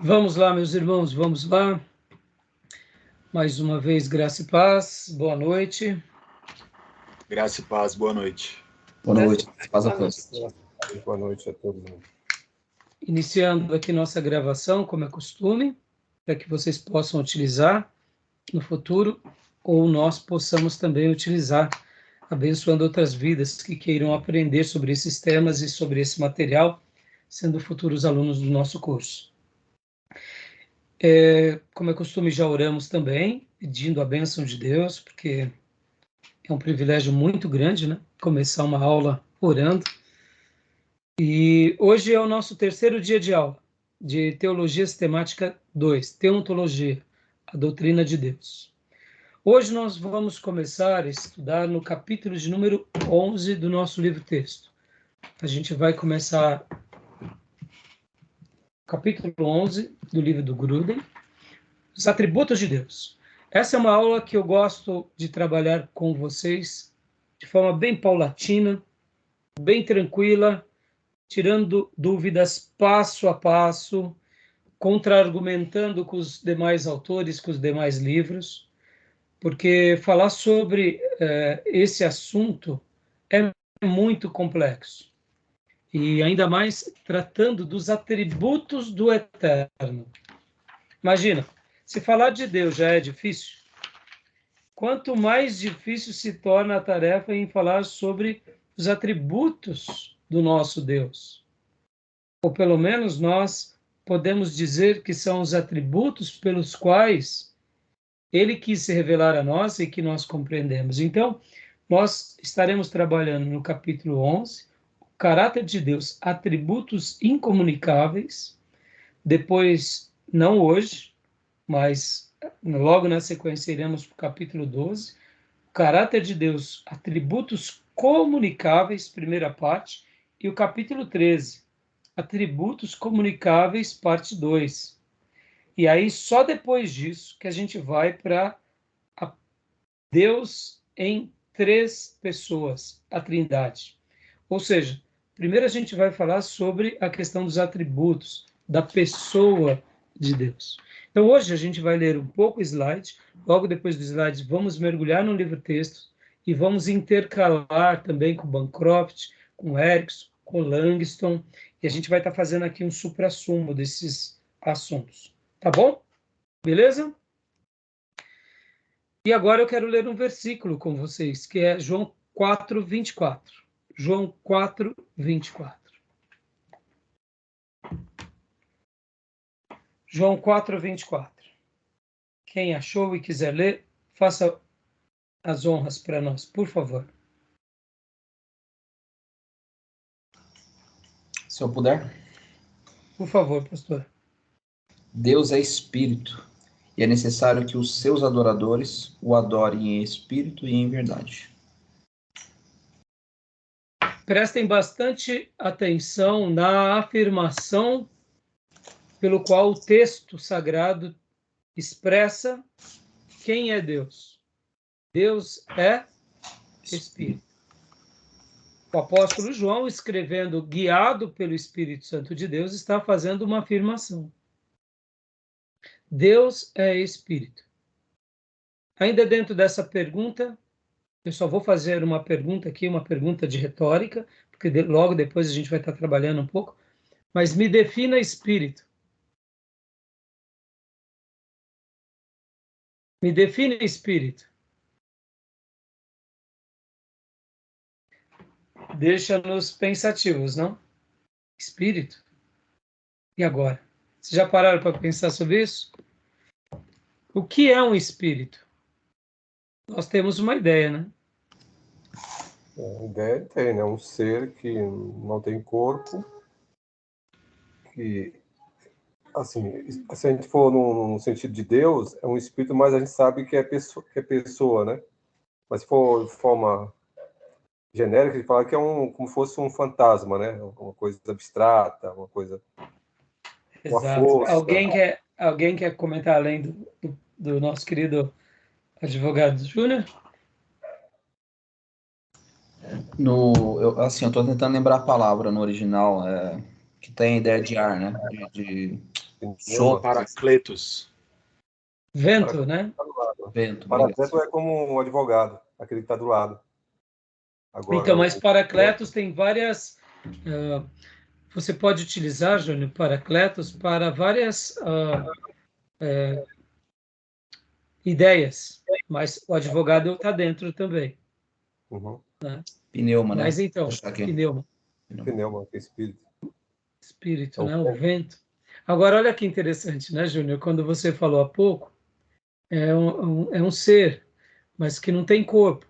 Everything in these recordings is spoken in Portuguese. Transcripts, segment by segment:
Vamos lá, meus irmãos, vamos lá. Mais uma vez, graça e paz. Boa noite. Graça e paz, boa noite. Boa noite, paz a paz. Boa noite a todos. Iniciando aqui nossa gravação, como é costume, para que vocês possam utilizar no futuro, ou nós possamos também utilizar, abençoando outras vidas que queiram aprender sobre esses temas e sobre esse material, sendo futuros alunos do nosso curso. Como é costume, já oramos também, pedindo a bênção de Deus, porque é um privilégio muito grande, né? Começar uma aula orando. E hoje é o nosso terceiro dia de aula de Teologia Sistemática 2, Teontologia, a doutrina de Deus. Hoje nós vamos começar a estudar no capítulo de número 11 do nosso livro-texto. A gente vai começar o capítulo 11 do livro do Gruden, os atributos de Deus. Essa é uma aula que eu gosto de trabalhar com vocês de forma bem paulatina, bem tranquila, tirando dúvidas passo a passo, contra-argumentando com os demais autores, com os demais livros, porque falar sobre esse assunto é muito complexo. E ainda mais tratando dos atributos do Eterno. Imagina, se falar de Deus já é difícil, quanto mais difícil se torna a tarefa em falar sobre os atributos do nosso Deus. Ou pelo menos nós podemos dizer que são os atributos pelos quais ele quis se revelar a nós e que nós compreendemos. Então, nós estaremos trabalhando no capítulo 11, o caráter de Deus, atributos incomunicáveis. Depois, não hoje, mas logo na sequência iremos para o capítulo 12, o caráter de Deus, atributos comunicáveis, primeira parte, e o capítulo 13, atributos comunicáveis, parte 2. E aí, só depois disso, que a gente vai para Deus em 3 pessoas, a Trindade. Ou seja, primeiro a gente vai falar sobre a questão dos atributos, da pessoa de Deus. Então, hoje a gente vai ler um pouco o slide, logo depois do slide vamos mergulhar no livro-texto e vamos intercalar também com Bancroft, com Erickson, com Langston, e a gente vai estar fazendo aqui um suprassumo desses assuntos. Tá bom? Beleza? E agora eu quero ler um versículo com vocês, que é João 4, 24. João 4, 24. João 4, 24. Quem achou e quiser ler, faça as honras para nós, por favor. Se eu puder. Por favor, pastor. Deus é espírito, e é necessário que os seus adoradores o adorem em espírito e em verdade. Prestem bastante atenção na afirmação pelo qual o texto sagrado expressa quem é Deus. Deus é espírito. O apóstolo João, escrevendo guiado pelo Espírito Santo de Deus, está fazendo uma afirmação. Deus é espírito. Ainda dentro dessa pergunta, eu só vou fazer uma pergunta aqui, uma pergunta de retórica, porque logo depois a gente vai estar trabalhando um pouco, mas me defina espírito. Me define espírito. Deixa-nos pensativos, não? Espírito? E agora? Vocês já pararam para pensar sobre isso? O que é um espírito? Nós temos uma ideia, né? A ideia tem, né? Um ser que não tem corpo, que, assim, se a gente for no sentido de Deus, é um espírito, mas a gente sabe que é pessoa, né? Mas se for de forma genérica, a gente fala que é como fosse um fantasma, né? Uma coisa abstrata, uma coisa... Uma Exato. força. Alguém quer comentar além do nosso querido advogado Júnior? Eu tô tentando lembrar a palavra no original, que tem a ideia de ar, né? Sopro. Paracletos. Vento, né? Vento. Paracleto é como um advogado, aquele que está do lado. Agora, Então, mas paracletos tem várias... você pode utilizar, Júnior, paracletos para várias ideias, mas o advogado está dentro também. Uhum. Né? Pneuma, né? Mas então, pneuma. Pneuma, que é espírito. Espírito, É né? O vento. Agora, olha que interessante, né, Júnior? Quando você falou há pouco, é um ser, mas que não tem corpo.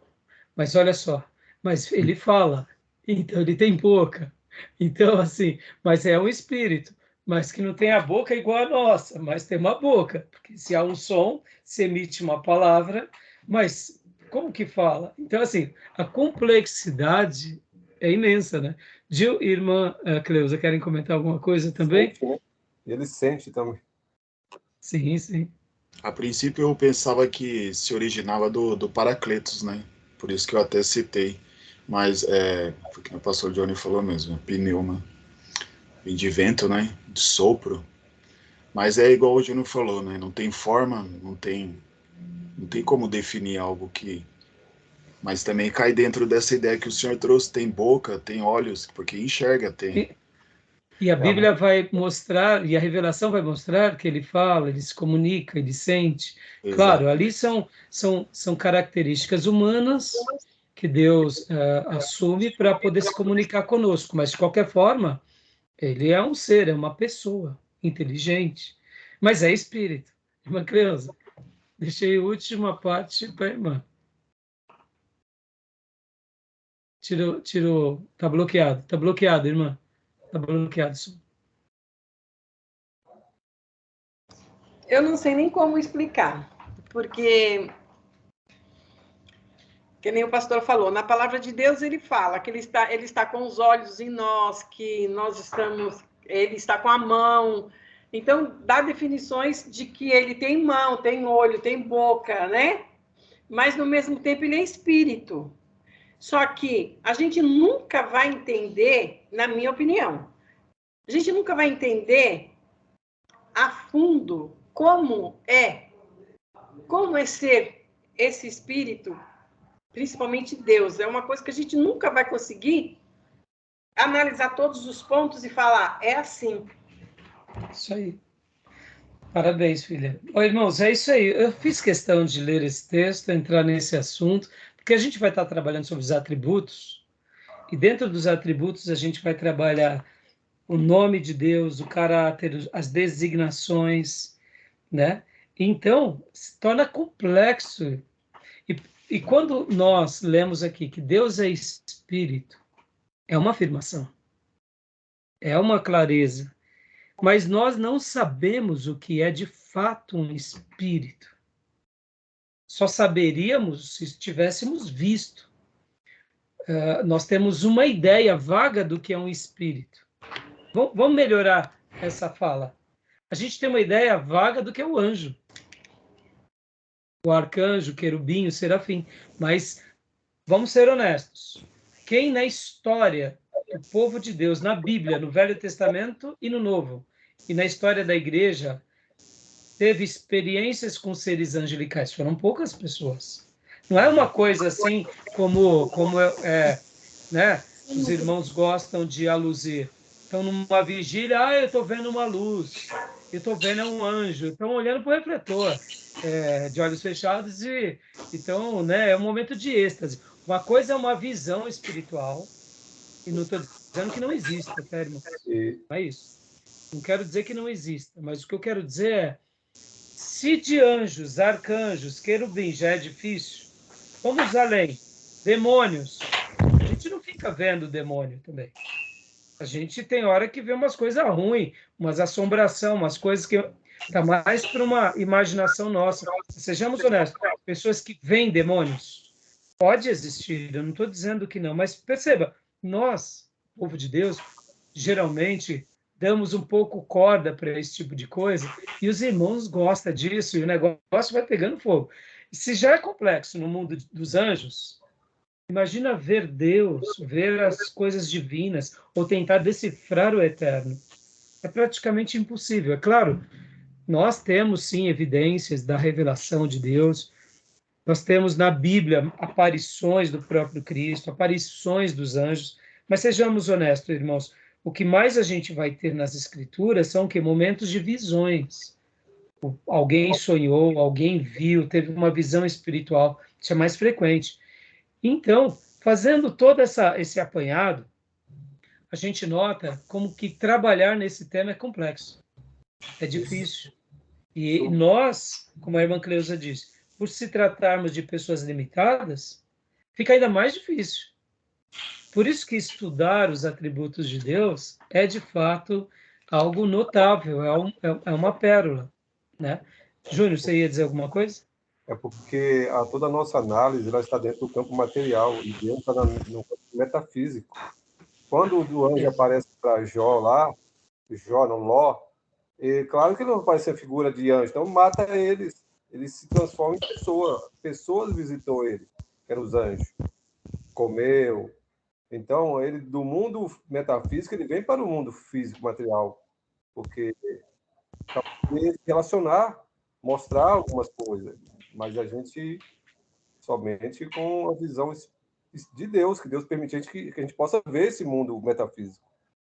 Mas olha só, mas ele fala, então ele tem boca. Então, assim, mas é um espírito, mas que não tem a boca igual a nossa, mas tem uma boca, porque se há um som, se emite uma palavra, mas como que fala? Então, assim, a complexidade é imensa, né? Gil e irmã Cleusa, querem comentar alguma coisa também? Sente, né? E ele sente também. Sim, sim. A princípio eu pensava que se originava do Paracletos, né? Por isso que eu até citei. Mas foi o que o pastor Johnny falou mesmo, pneuma. Vem de vento, né? De sopro. Mas é igual o Júnior falou, né? Não tem forma, não tem como definir algo que... Mas também cai dentro dessa ideia que o senhor trouxe, tem boca, tem olhos, porque enxerga, tem. E a Bíblia vai mostrar, e a revelação vai mostrar que ele fala, ele se comunica, ele sente. Exato. Claro, ali são características humanas que Deus assume para poder se comunicar conosco, mas de qualquer forma, ele é um ser, é uma pessoa inteligente, mas é espírito. Irmã Cleusa, deixei a última parte para a irmã. Tirou, tá bloqueado, irmã, tá bloqueado. Eu não sei nem como explicar, porque, que nem o pastor falou, na palavra de Deus ele fala que ele está com os olhos em nós, que nós estamos, ele está com a mão. Então, dá definições de que ele tem mão, tem olho, tem boca, né? Mas, no mesmo tempo, ele é espírito. Só que a gente nunca vai entender, na minha opinião, a gente nunca vai entender a fundo como é ser esse espírito, principalmente Deus. É uma coisa que a gente nunca vai conseguir analisar todos os pontos e falar, é assim. Isso aí. Parabéns, filha. Oi, irmãos, é isso aí. Eu fiz questão de ler esse texto, entrar nesse assunto, porque a gente vai estar trabalhando sobre os atributos, e dentro dos atributos a gente vai trabalhar o nome de Deus, o caráter, as designações, né? Então, se torna complexo. E quando nós lemos aqui que Deus é espírito, é uma afirmação, é uma clareza, mas nós não sabemos o que é de fato um espírito. Só saberíamos se tivéssemos visto. Nós temos uma ideia vaga do que é um espírito. Vamos melhorar essa fala. A gente tem uma ideia vaga do que é o anjo. O arcanjo, o querubim, o serafim. Mas vamos ser honestos. Quem na história do povo de Deus, na Bíblia, no Velho Testamento e no Novo, e na história da igreja, teve experiências com seres angelicais? Foram poucas pessoas. Não é uma coisa assim como né, os irmãos gostam de aluzir. Estão numa vigília, eu estou vendo uma luz, eu estou vendo um anjo, estão olhando para o refletor de olhos fechados e então, né, é um momento de êxtase. Uma coisa é uma visão espiritual, e não estou dizendo que não exista, tá, irmão? Não é isso. Não quero dizer que não exista, mas o que eu quero dizer é, se de anjos, arcanjos, querubins já é difícil, vamos além. Demônios. A gente não fica vendo demônio também. A gente tem hora que vê umas coisas ruins, umas assombração, umas coisas que está mais para uma imaginação nossa. Sejamos honestos, pessoas que veem demônios, pode existir, eu não estou dizendo que não, mas perceba, nós, povo de Deus, geralmente damos um pouco corda para esse tipo de coisa, e os irmãos gostam disso, e o negócio vai pegando fogo. E se já é complexo no mundo dos anjos, imagina ver Deus, ver as coisas divinas, ou tentar decifrar o eterno. É praticamente impossível. É claro, nós temos sim evidências da revelação de Deus, nós temos na Bíblia aparições do próprio Cristo, aparições dos anjos, mas sejamos honestos, irmãos, o que mais a gente vai ter nas Escrituras são que momentos de visões. Alguém sonhou, alguém viu, teve uma visão espiritual, isso é mais frequente. Então, fazendo todo esse apanhado, a gente nota como que trabalhar nesse tema é complexo, é difícil. E nós, como a irmã Cleusa disse, por se tratarmos de pessoas limitadas, fica ainda mais difícil. Por isso que estudar os atributos de Deus é, de fato, algo notável, é uma pérola, né? Júnior, você ia dizer alguma coisa? É porque toda a nossa análise ela está dentro do campo material e Deus está no campo metafísico. Quando o anjo aparece para Jó lá, Jó, não Ló, claro que não vai ser figura de anjo, então mata eles. Ele se transforma em pessoa. Pessoas visitou ele, que eram os anjos. Comeu. Então, ele do mundo metafísico, ele vem para o mundo físico, material, porque para poder se relacionar, mostrar algumas coisas, mas a gente somente com a visão de Deus, que Deus permitiu que a gente possa ver esse mundo metafísico.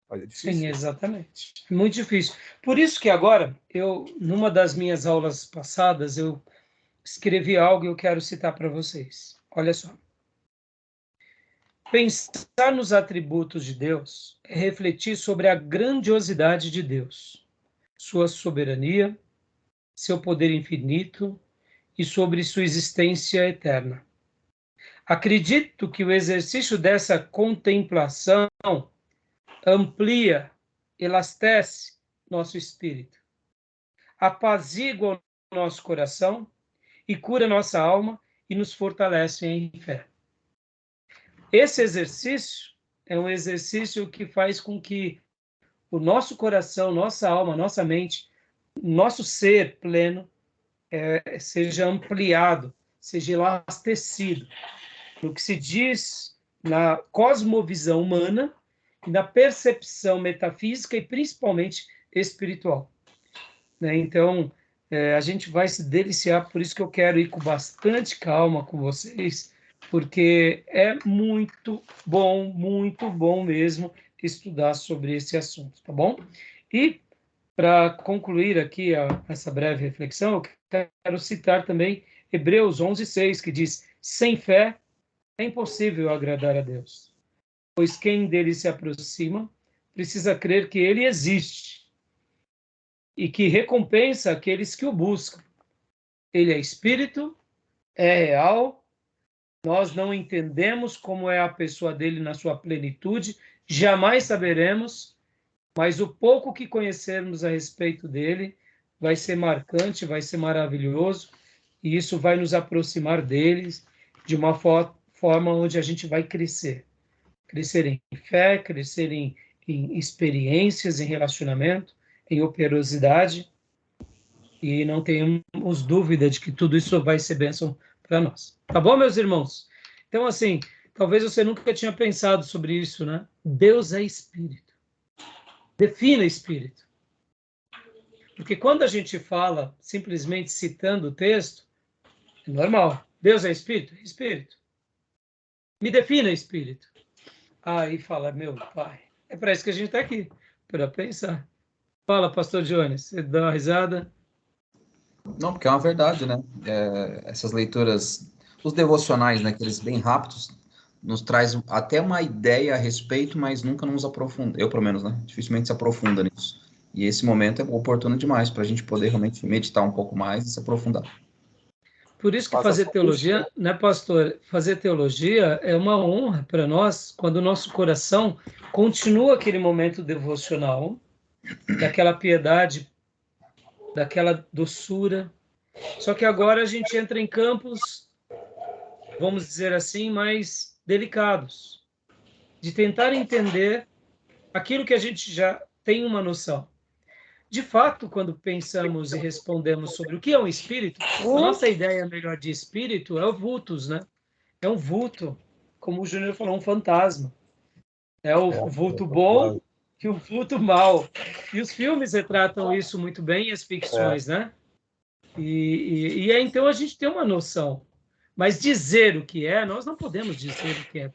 Mas é difícil. Sim, exatamente. Muito difícil. Por isso que agora, numa das minhas aulas passadas, eu escrevi algo e eu quero citar para vocês. Olha só. Pensar nos atributos de Deus é refletir sobre a grandiosidade de Deus, sua soberania, seu poder infinito e sobre sua existência eterna. Acredito que o exercício dessa contemplação amplia, elastece nosso espírito, apazigua o nosso coração e cura nossa alma e nos fortalece em fé. Esse exercício é um exercício que faz com que o nosso coração, nossa alma, nossa mente, nosso ser pleno seja ampliado, seja elastecido no que se diz na cosmovisão humana e na percepção metafísica e principalmente espiritual. Né? Então, a gente vai se deliciar, por isso que eu quero ir com bastante calma com vocês, porque é muito bom mesmo estudar sobre esse assunto, tá bom? E, para concluir aqui essa breve reflexão, eu quero citar também Hebreus 11:6, que diz: sem fé é impossível agradar a Deus, pois quem dele se aproxima precisa crer que ele existe e que recompensa aqueles que o buscam. Ele é espírito, é real, nós não entendemos como é a pessoa dele na sua plenitude, jamais saberemos, mas o pouco que conhecermos a respeito dele vai ser marcante, vai ser maravilhoso, e isso vai nos aproximar deles de uma forma onde a gente vai crescer. Crescer em fé, crescer em experiências, em relacionamento, em operosidade, e não tenhamos dúvida de que tudo isso vai ser bênção para nós. Tá bom, meus irmãos? Então, assim, talvez você nunca tinha pensado sobre isso, né? Deus é espírito. Defina espírito. Porque quando a gente fala simplesmente citando o texto, é normal. Deus é espírito? Espírito. Me defina espírito. Aí fala, meu pai, é para isso que a gente está aqui, para pensar. Fala, pastor Jones, você dá uma risada? Não, porque é uma verdade, né? Essas leituras, os devocionais, né, aqueles bem rápidos, nos traz até uma ideia a respeito, mas nunca nos aprofunda. Eu, pelo menos, né? Dificilmente se aprofunda nisso. E esse momento é oportuno demais para a gente poder realmente meditar um pouco mais e se aprofundar. Por isso que fazer teologia, né, pastor? Fazer teologia é uma honra para nós quando o nosso coração continua aquele momento devocional, daquela piedade, daquela doçura. Só que agora a gente entra em campos, vamos dizer assim, mais delicados, de tentar entender aquilo que a gente já tem uma noção. De fato, quando pensamos e respondemos sobre o que é um espírito, a nossa ideia melhor de espírito é o vultus, né? É um vulto, como o Júnior falou, um fantasma. É o vulto bom que o fruto mal. E os filmes retratam isso muito bem, as ficções, né? E aí, então, a gente tem uma noção. Mas dizer o que é, nós não podemos dizer o que é,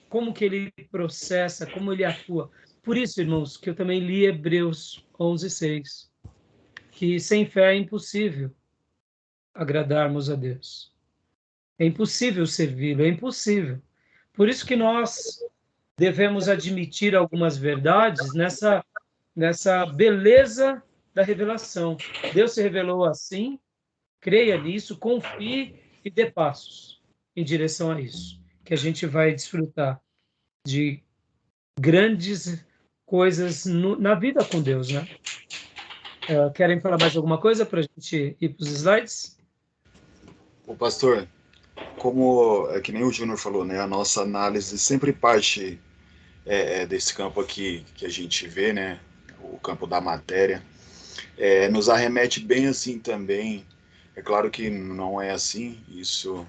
como que ele processa, como ele atua. Por isso, irmãos, que eu também li Hebreus 11:6, que sem fé é impossível agradarmos a Deus. É impossível servi-lo, é impossível. Por isso que nós devemos admitir algumas verdades nessa beleza da revelação. Deus se revelou assim, creia nisso, confie e dê passos em direção a isso, que a gente vai desfrutar de grandes coisas na vida com Deus, né? Querem falar mais alguma coisa para a gente ir para os slides? O pastor, como é que nem o Júnior falou, né? A nossa análise sempre parte desse campo aqui que a gente vê, né? O campo da matéria. Nos arremete bem assim também. É claro que não é assim, isso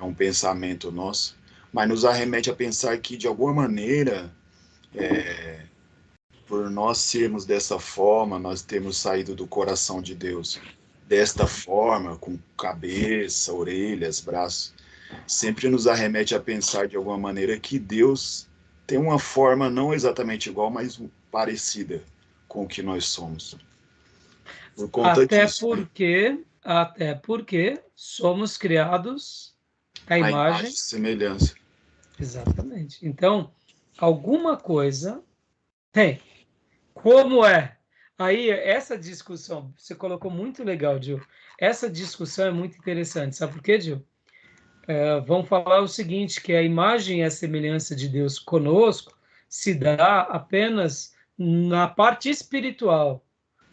é um pensamento nosso, mas nos arremete a pensar que, de alguma maneira, por nós sermos dessa forma, nós temos saído do coração de Deus desta forma, com cabeça, orelhas, braços, sempre nos arremete a pensar, de alguma maneira, que Deus tem uma forma não exatamente igual, mas parecida com o que nós somos. Por conta disso. Até porque somos criados à A imagem e semelhança. Exatamente. Então, alguma coisa tem. Como é? Aí, essa discussão, você colocou muito legal, Gil. Essa discussão é muito interessante. Sabe por quê, Gil? Vamos falar o seguinte, que a imagem e a semelhança de Deus conosco se dá apenas na parte espiritual.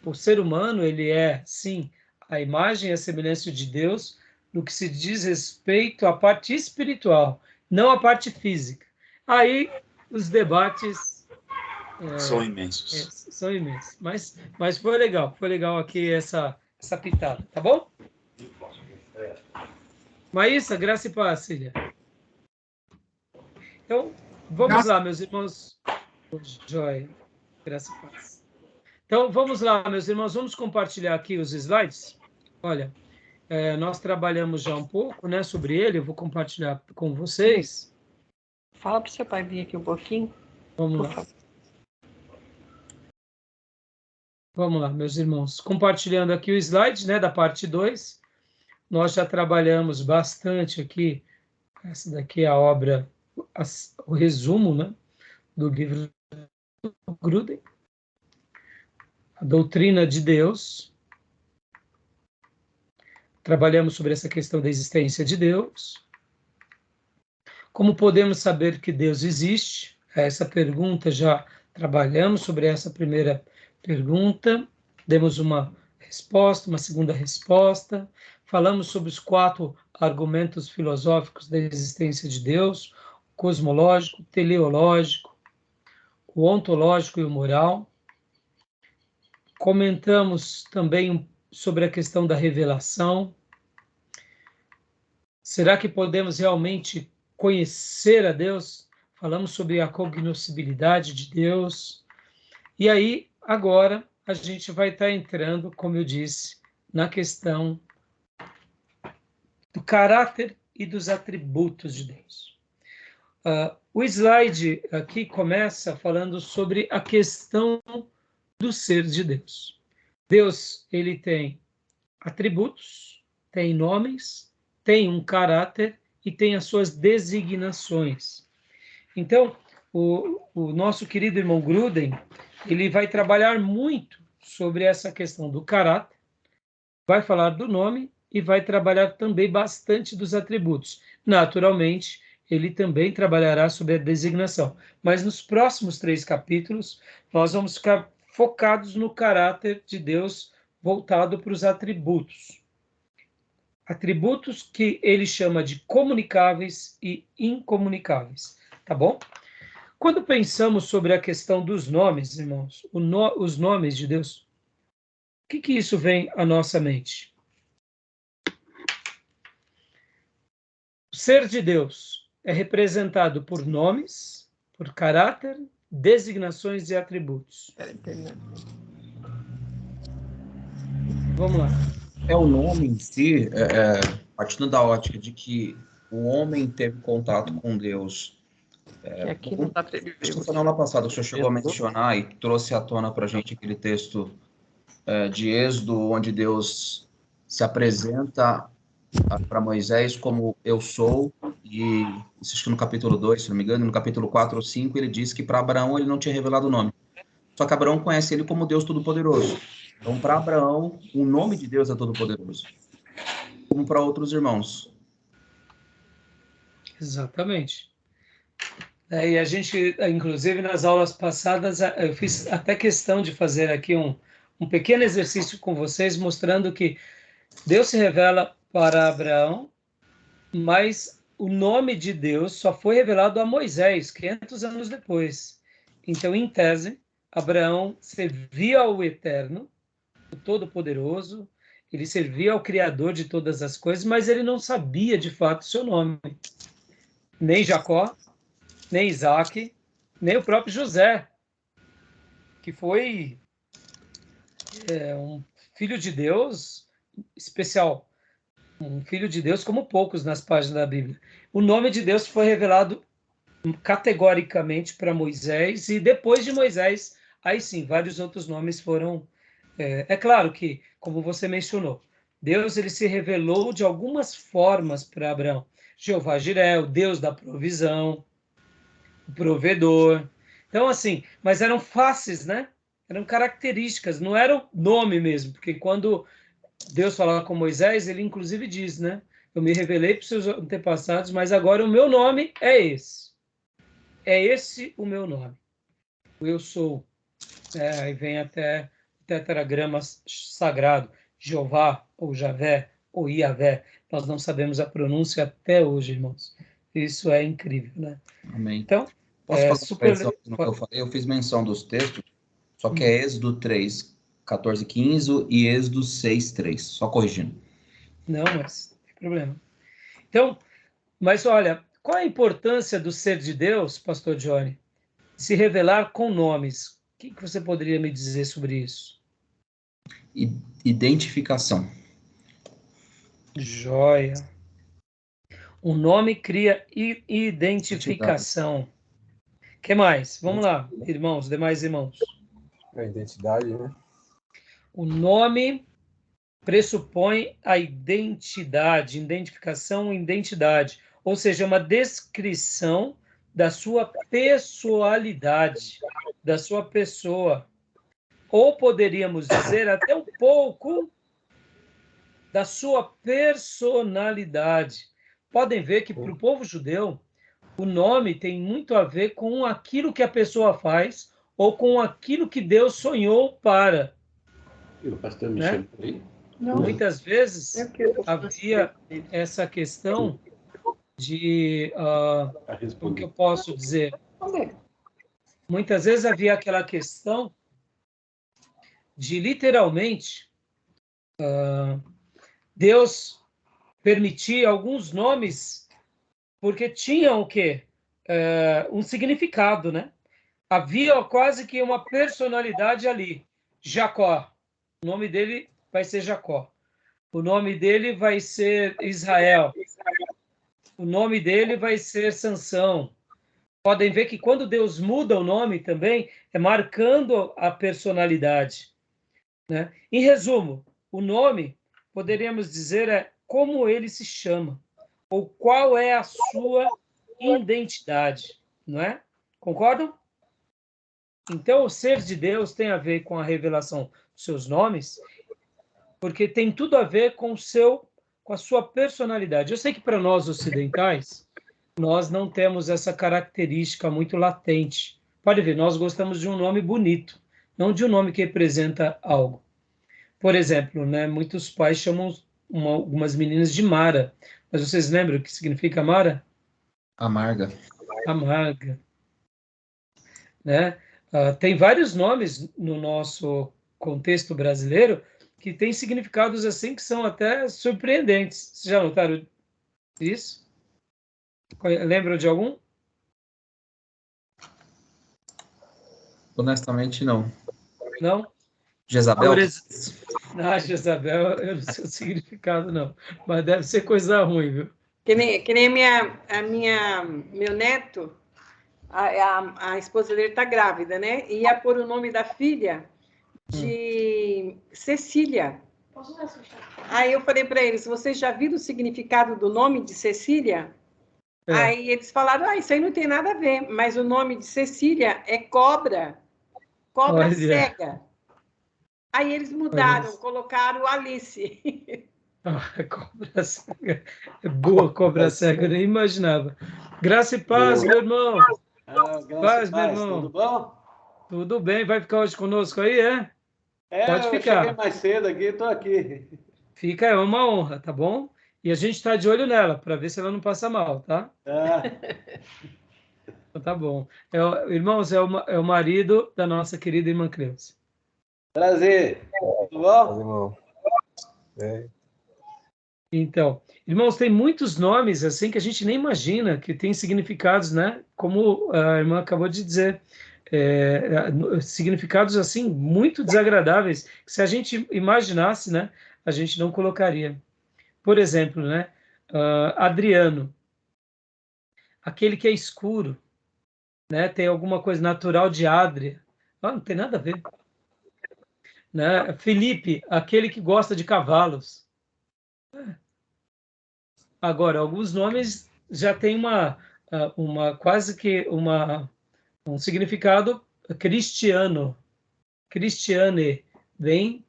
O ser humano, ele é, sim, a imagem e a semelhança de Deus no que se diz respeito à parte espiritual, não à parte física. Aí, os debates São imensos. são imensos. Mas foi legal aqui essa pitada, tá bom? Maísa, graça e paz, Cília. Então, vamos lá, meus irmãos. Joia, graça e paz. Então, vamos lá, meus irmãos, vamos compartilhar aqui os slides. Olha, nós trabalhamos já um pouco, né, sobre ele, eu vou compartilhar com vocês. Fala para o seu pai vir aqui um pouquinho. Vamos lá. Vamos lá, meus irmãos. Compartilhando aqui o slide, né, da parte 2. Nós já trabalhamos bastante aqui. Essa daqui é a obra, o resumo, né, do livro do Gruden. A doutrina de Deus. Trabalhamos sobre essa questão da existência de Deus. Como podemos saber que Deus existe? Essa pergunta já trabalhamos sobre essa primeira pergunta. Demos uma resposta, uma segunda resposta. Falamos sobre os 4 argumentos filosóficos da existência de Deus: o cosmológico, o teleológico, o ontológico e o moral. Comentamos também sobre a questão da revelação. Será que podemos realmente conhecer a Deus? Falamos sobre a cognoscibilidade de Deus. E aí, agora, a gente vai estar entrando, como eu disse, na questão do caráter e dos atributos de Deus. O slide aqui começa falando sobre a questão do ser de Deus. Deus, ele tem atributos, tem nomes, tem um caráter e tem as suas designações. Então, o nosso querido irmão Gruden, ele vai trabalhar muito sobre essa questão do caráter, vai falar do nome e vai trabalhar também bastante dos atributos. Naturalmente, ele também trabalhará sobre a designação. Mas nos próximos 3 capítulos, nós vamos ficar focados no caráter de Deus voltado para os atributos. Atributos que ele chama de comunicáveis e incomunicáveis. Tá bom? Quando pensamos sobre a questão dos nomes, irmãos, os nomes de Deus, o que isso vem à nossa mente? O ser de Deus é representado por nomes, por caráter designações e atributos. Vamos lá. É o nome em si, partindo da ótica de que o homem teve contato com Deus. Que aqui não está Acho que foi na aula passada, o senhor chegou a mencionar e trouxe à tona para a gente aquele texto de Êxodo, onde Deus se apresenta para Moisés como eu sou, e acho que no capítulo 2, se não me engano, no capítulo 4 ou 5, ele diz que para Abraão ele não tinha revelado o nome. Só que Abraão conhece ele como Deus Todo-Poderoso. Então, para Abraão, o nome de Deus é Todo-Poderoso. Como para outros irmãos. Exatamente. E a gente, inclusive nas aulas passadas, eu fiz até questão de fazer aqui um pequeno exercício com vocês, mostrando que Deus se revela para Abraão, mas o nome de Deus só foi revelado a Moisés, 500 anos depois. Então, em tese, Abraão servia ao Eterno, o Todo-Poderoso, ele servia ao Criador de todas as coisas, mas ele não sabia de fato seu nome. Nem Jacó, nem Isaac, nem o próprio José, que foi um filho de Deus especial, um filho de Deus como poucos nas páginas da Bíblia. O nome de Deus foi revelado categoricamente para Moisés, e depois de Moisés, aí sim, vários outros nomes foram... É claro que, como você mencionou, Deus ele se revelou de algumas formas para Abraão. Jeová Jiré, o Deus da provisão, o provedor. Então, assim, mas eram faces, né? Eram características, não era o nome mesmo, porque quando Deus falava com Moisés, ele inclusive diz, né? Eu me revelei para os seus antepassados, mas agora o meu nome é esse. É esse o meu nome. O eu sou. Aí vem até o tetragrama sagrado, Jeová, ou Javé, ou Iavé. Nós não sabemos a pronúncia até hoje, irmãos. Isso é incrível, né? Amém. Então, posso fazer super... uma menção no que eu falei? Eu fiz menção dos textos, só que é Êxodo 3, 14, 15 e Êxodo 6, 3. Só corrigindo. Não, mas não tem problema. Então, mas olha, qual a importância do ser de Deus, pastor Johnny? Se revelar com nomes. O que você poderia me dizer sobre isso? Identificação. Joia. O nome cria identificação. O que mais? Vamos lá, irmãos, demais irmãos. A identidade, né? O nome pressupõe a identidade, identificação, identidade. Ou seja, uma descrição da sua pessoalidade, da sua pessoa. Ou poderíamos dizer até um pouco da sua personalidade. Podem ver que para o povo judeu, o nome tem muito a ver com aquilo que a pessoa faz ou com aquilo que Deus sonhou para. E o pastor me né? chama por aí? Não, Muitas vezes havia essa questão de... como que eu posso dizer? Muitas vezes havia aquela questão de, literalmente, Deus permitir alguns nomes porque tinham o quê? Um significado, né? Havia quase que uma personalidade ali. Jacó. O nome dele vai ser Jacó. O nome dele vai ser Israel. O nome dele vai ser Sansão. Podem ver que quando Deus muda o nome também, é marcando a personalidade, né? Em resumo, o nome, poderíamos dizer, é como ele se chama, ou qual é a sua identidade, não é? Concordam? Então, o ser de Deus tem a ver com a revelação dos seus nomes, porque tem tudo a ver com a sua personalidade. Eu sei que para nós ocidentais, nós não temos essa característica muito latente. Pode ver, nós gostamos de um nome bonito, não de um nome que representa algo. Por exemplo, né, muitos pais chamam algumas meninas de Mara. Mas vocês lembram o que significa Mara? Amarga. Amarga. Né? Tem vários nomes no nosso contexto brasileiro que têm significados assim que são até surpreendentes. Vocês já notaram isso? Lembram de algum? Honestamente, não. Não? Jezabel? Jezabel, eu não sei o significado, não. Mas deve ser coisa ruim, viu? Que nem meu neto, a esposa dele está grávida, né? E ia pôr o nome da filha de Cecília. Aí eu falei para eles, vocês já viram o significado do nome de Cecília? Aí eles falaram, isso aí não tem nada a ver, mas o nome de Cecília é cobra cega. Aí eles mudaram, colocaram Alice. Cobra cega. É boa, cobra cega, eu nem imaginava. Graça e paz, meu irmão. Paz, meu irmão. Tudo bom? Tudo bem, vai ficar hoje conosco aí, é? Pode ficar. Eu cheguei mais cedo aqui, estou aqui. Fica, é uma honra, tá bom? E a gente está de olho nela, para ver se ela não passa mal, tá? Então, tá bom. Irmãos, é o marido da nossa querida irmã Cleusa. Prazer. Tudo bom? Irmão. Então, irmãos, tem muitos nomes assim que a gente nem imagina que tem significados, né? Como a irmã acabou de dizer. Significados assim muito desagradáveis que se a gente imaginasse, né, a gente não colocaria. Por exemplo, né, Adriano, aquele que é escuro, né, tem alguma coisa natural de Adria, não tem nada a ver, né? Felipe, aquele que gosta de cavalos. Agora, alguns nomes já têm quase que um significado cristiano. Cristiane vem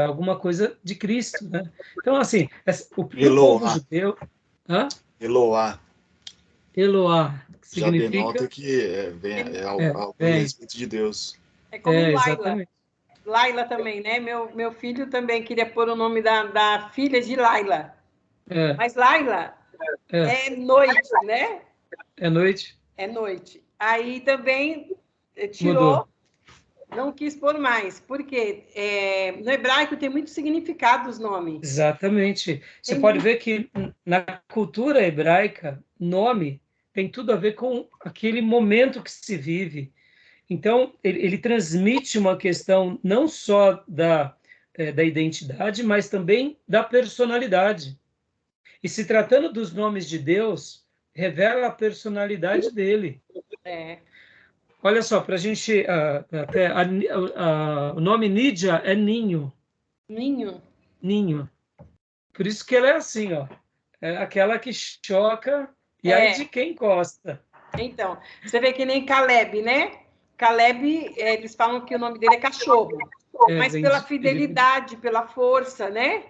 alguma coisa de Cristo, né? Então, assim, o povo judeu... Eloá. Eloá, que significa... Já denota que é algo a respeito de Deus. É como Laila. Exatamente. Laila também, né? Meu filho também queria pôr o nome da filha de Laila. Mas Laila é noite, né? É noite. É noite. Aí também tirou, mudou. Não quis pôr mais, porque no hebraico tem muito significado os nomes. Exatamente. Você pode ver que na cultura hebraica, nome tem tudo a ver com aquele momento que se vive. Então, ele transmite uma questão não só da identidade, mas também da personalidade. E se tratando dos nomes de Deus, revela a personalidade dele. Olha só, para a gente... o nome Nídia é ninho. Ninho. Ninho. Por isso que ela é assim, ó. É aquela que choca e aí de quem gosta. Então, você vê que nem Caleb, né? Caleb, eles falam que o nome dele é cachorro. Mas pela fidelidade, pela força, né?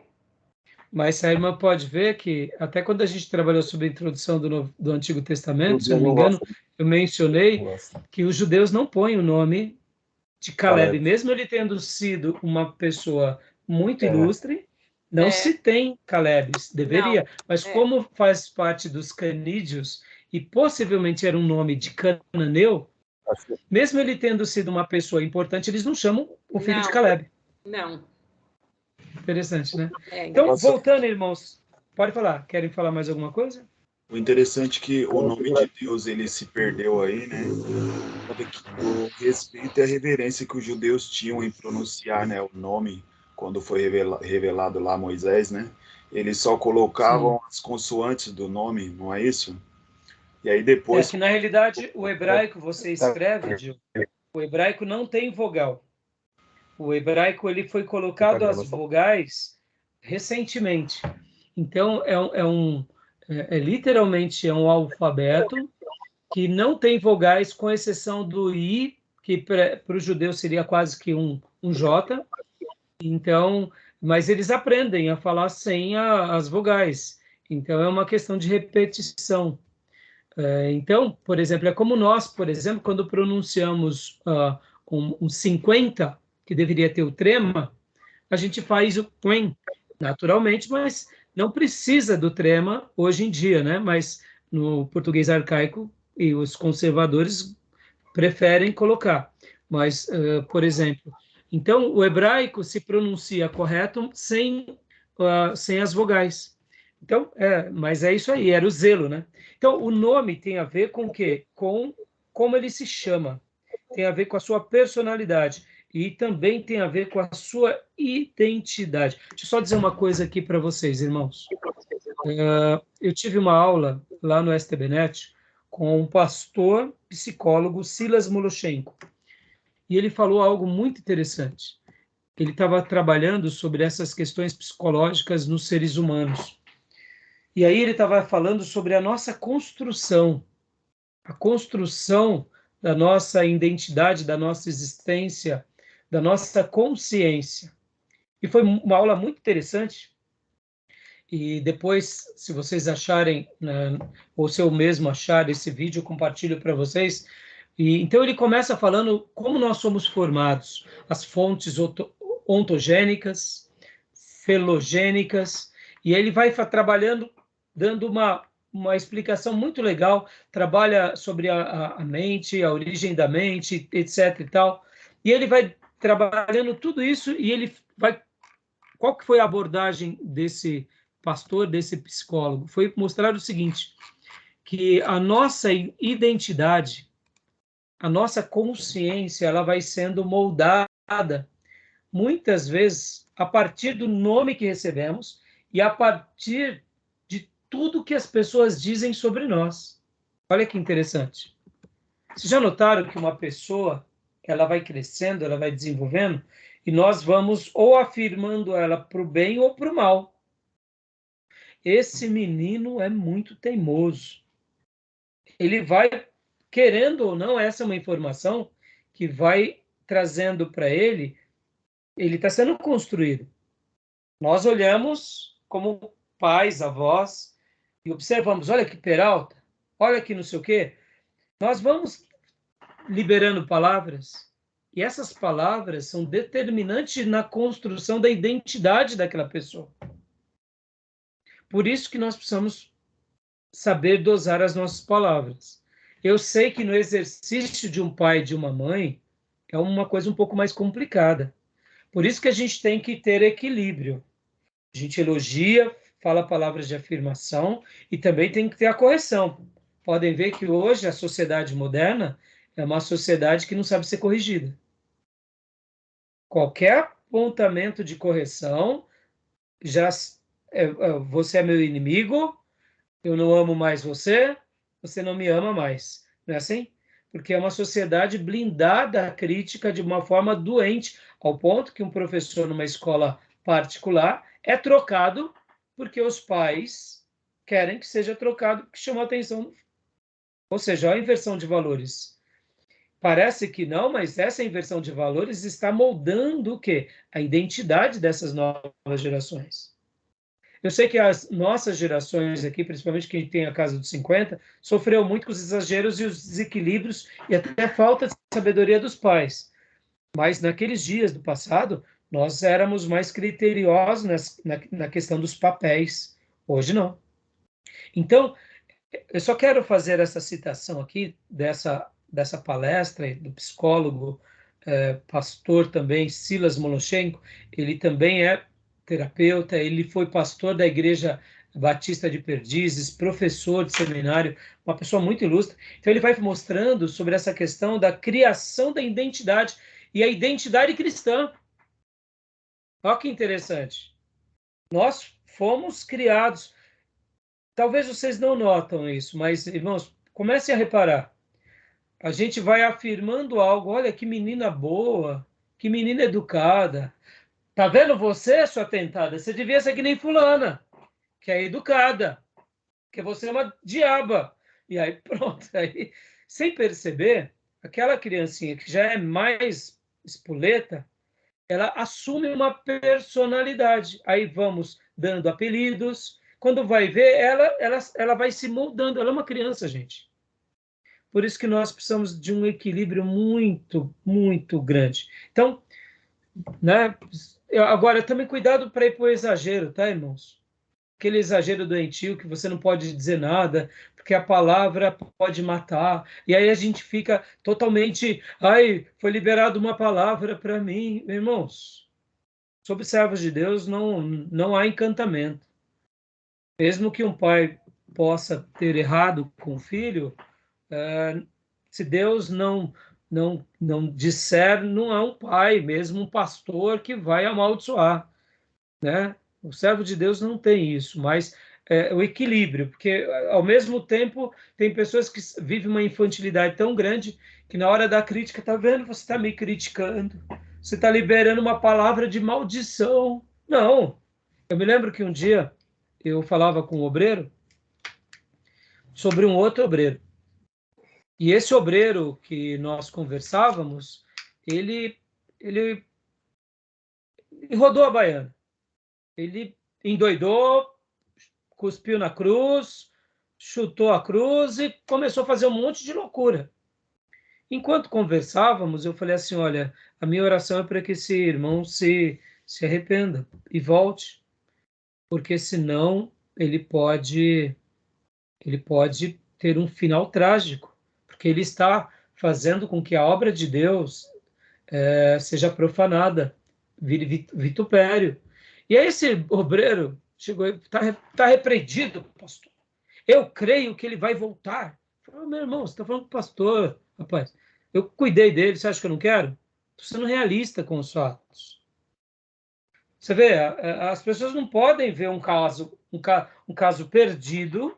Mas a irmã pode ver que, até quando a gente trabalhou sobre a introdução do Antigo Testamento, se eu não me engano, eu mencionei que os judeus não põem o nome de Caleb, mesmo ele tendo sido uma pessoa muito ilustre, não se tem Caleb, deveria. Não. Mas como faz parte dos canídeos, e possivelmente era um nome de cananeu, mesmo ele tendo sido uma pessoa importante, eles não chamam o filho de Caleb. Não. Interessante, né? Então, voltando, irmãos, pode falar. Querem falar mais alguma coisa? O interessante é que o nome de Deus ele se perdeu aí, né? O respeito e a reverência que os judeus tinham em pronunciar, né, o nome, quando foi revelado lá Moisés, né? Eles só colocavam as consoantes do nome, não é isso? E aí depois... que na realidade o hebraico, você escreve, Gil, o hebraico não tem vogal. O hebraico ele foi colocado as vogais recentemente. Então, literalmente um alfabeto que não tem vogais, com exceção do I, que para os judeus seria quase que um J. Então, mas eles aprendem a falar sem as vogais. Então, é uma questão de repetição. Então, por exemplo, é como nós, por exemplo, quando pronunciamos um 50, que deveria ter o trema, a gente faz o quen, naturalmente, mas não precisa do trema hoje em dia, né? Mas no português arcaico, e os conservadores preferem colocar. Mas, por exemplo, então o hebraico se pronuncia correto sem as vogais. Então, mas é isso aí, era o zelo, né? Então, o nome tem a ver com o quê? Com como ele se chama. tem a ver com a sua personalidade e também tem a ver com a sua identidade. Deixa eu só dizer uma coisa aqui para vocês, irmãos. Eu tive uma aula lá no STBnet com um pastor psicólogo, Silas Moloshenko, e ele falou algo muito interessante. Ele estava trabalhando sobre essas questões psicológicas nos seres humanos. E aí ele estava falando sobre a nossa construção, a construção da nossa identidade, da nossa existência, da nossa consciência. E foi uma aula muito interessante. E depois, se vocês acharem, né, ou se eu mesmo achar esse vídeo, eu compartilho para vocês. E então ele começa falando como nós somos formados, as fontes ontogênicas, filogênicas, e ele vai trabalhando, dando uma explicação muito legal, trabalha sobre a mente, a origem da mente, etc. e tal. E ele vai trabalhando tudo isso e ele vai... Qual que foi a abordagem desse pastor, desse psicólogo? Foi mostrar o seguinte, que a nossa identidade, a nossa consciência, ela vai sendo moldada, muitas vezes, a partir do nome que recebemos e a partir de tudo que as pessoas dizem sobre nós. Olha que interessante. Vocês já notaram que uma pessoa, ela vai crescendo, ela vai desenvolvendo, e nós vamos ou afirmando ela para o bem ou para o mal. Esse menino é muito teimoso. Ele vai, querendo ou não, essa é uma informação que vai trazendo para ele está sendo construído. Nós olhamos como pais, avós, e observamos, olha que peralta, olha que não sei o quê. Nós vamos liberando palavras, e essas palavras são determinantes na construção da identidade daquela pessoa. Por isso que nós precisamos saber dosar as nossas palavras. Eu sei que no exercício de um pai e de uma mãe é uma coisa um pouco mais complicada. Por isso que a gente tem que ter equilíbrio. A gente elogia, fala palavras de afirmação e também tem que ter a correção. Podem ver que hoje a sociedade moderna é uma sociedade que não sabe ser corrigida. Qualquer apontamento de correção, já você é meu inimigo, eu não amo mais você, você não me ama mais. Não é assim? Porque é uma sociedade blindada à crítica de uma forma doente, ao ponto que um professor numa escola particular é trocado porque os pais querem que seja trocado, que chama a atenção. Ou seja, a inversão de valores. Parece que não, mas essa inversão de valores está moldando o quê? A identidade dessas novas gerações. Eu sei que as nossas gerações aqui, principalmente quem tem a casa dos 50, sofreu muito com os exageros e os desequilíbrios e até a falta de sabedoria dos pais. Mas naqueles dias do passado, nós éramos mais criteriosos na questão dos papéis. Hoje não. Então, eu só quero fazer essa citação aqui dessa palestra do psicólogo, pastor também, Silas Moloshenko. Ele também é terapeuta, ele foi pastor da Igreja Batista de Perdizes, professor de seminário, uma pessoa muito ilustre. Então ele vai mostrando sobre essa questão da criação da identidade e a identidade cristã. Olha que interessante. Nós fomos criados. Talvez vocês não notam isso, mas, irmãos, comecem a reparar. A gente vai afirmando algo, olha que menina boa, que menina educada. Tá vendo você, sua tentada? Você devia ser que nem fulana, que é educada, que você é uma diaba. E aí, pronto. Aí, sem perceber, aquela criancinha que já é mais espoleta, ela assume uma personalidade. Aí vamos dando apelidos. Quando vai ver, ela vai se moldando. Ela é uma criança, gente. Por isso que nós precisamos de um equilíbrio muito, muito grande. Então, né? Agora, também cuidado para ir para o exagero, tá, irmãos? Aquele exagero doentio que você não pode dizer nada, porque a palavra pode matar. E aí a gente fica totalmente... Ai, foi liberada uma palavra para mim. Irmãos, sobre servos de Deus não há encantamento. Mesmo que um pai possa ter errado com o filho, se Deus não não disser, não é um pai, mesmo um pastor que vai amaldiçoar, né? O servo de Deus não tem isso, mas o equilíbrio, porque ao mesmo tempo tem pessoas que vivem uma infantilidade tão grande que na hora da crítica, tá vendo? Você está me criticando, você está liberando uma palavra de maldição. Não, eu me lembro que um dia eu falava com um obreiro sobre um outro obreiro. E esse obreiro que nós conversávamos, ele rodou a baiana. Ele endoidou, cuspiu na cruz, chutou a cruz e começou a fazer um monte de loucura. Enquanto conversávamos, eu falei assim, olha, a minha oração é para que esse irmão se arrependa e volte, porque senão ele pode ter um final trágico, porque ele está fazendo com que a obra de Deus seja profanada, vire vitupério. E aí esse obreiro chegou e está repreendido, pastor. Eu creio que ele vai voltar. Eu falei, meu irmão, você está falando com o pastor, rapaz. Eu cuidei dele, você acha que eu não quero? Estou sendo realista com os fatos. Você vê, as pessoas não podem ver um caso perdido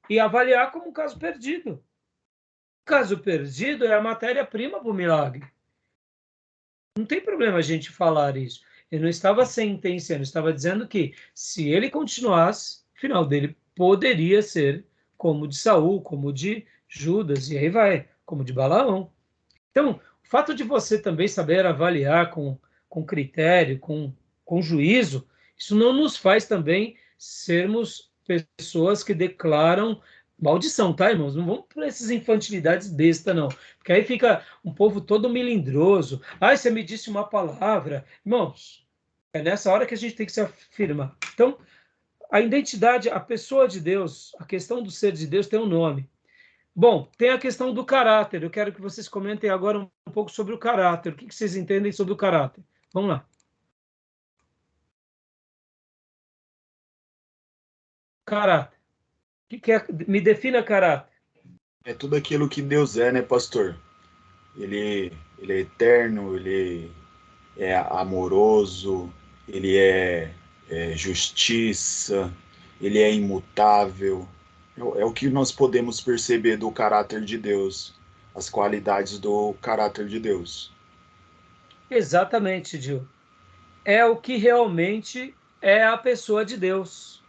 e avaliar como um caso perdido. O caso perdido é a matéria-prima para o milagre. Não tem problema a gente falar isso. Eu não estava sentenciando, estava dizendo que se ele continuasse, o final dele poderia ser como de Saul, como de Judas, e aí vai, como de Balaão. Então, o fato de você também saber avaliar com critério, com juízo, isso não nos faz também sermos pessoas que declaram maldição, tá, irmãos? Não vamos por essas infantilidades besta, não. Porque aí fica um povo todo melindroso. Ai, você me disse uma palavra. Irmãos, é nessa hora que a gente tem que se afirmar. Então, a identidade, a pessoa de Deus, a questão do ser de Deus tem um nome. Bom, tem a questão do caráter. Eu quero que vocês comentem agora um pouco sobre o caráter. O que vocês entendem sobre o caráter? Vamos lá. Caráter. O que é? Me defina caráter. É tudo aquilo que Deus é, né, pastor? Ele é eterno, ele é amoroso, ele é justiça, ele é imutável. É o que nós podemos perceber do caráter de Deus, as qualidades do caráter de Deus. Exatamente, Gil. É o que realmente é a pessoa de Deus,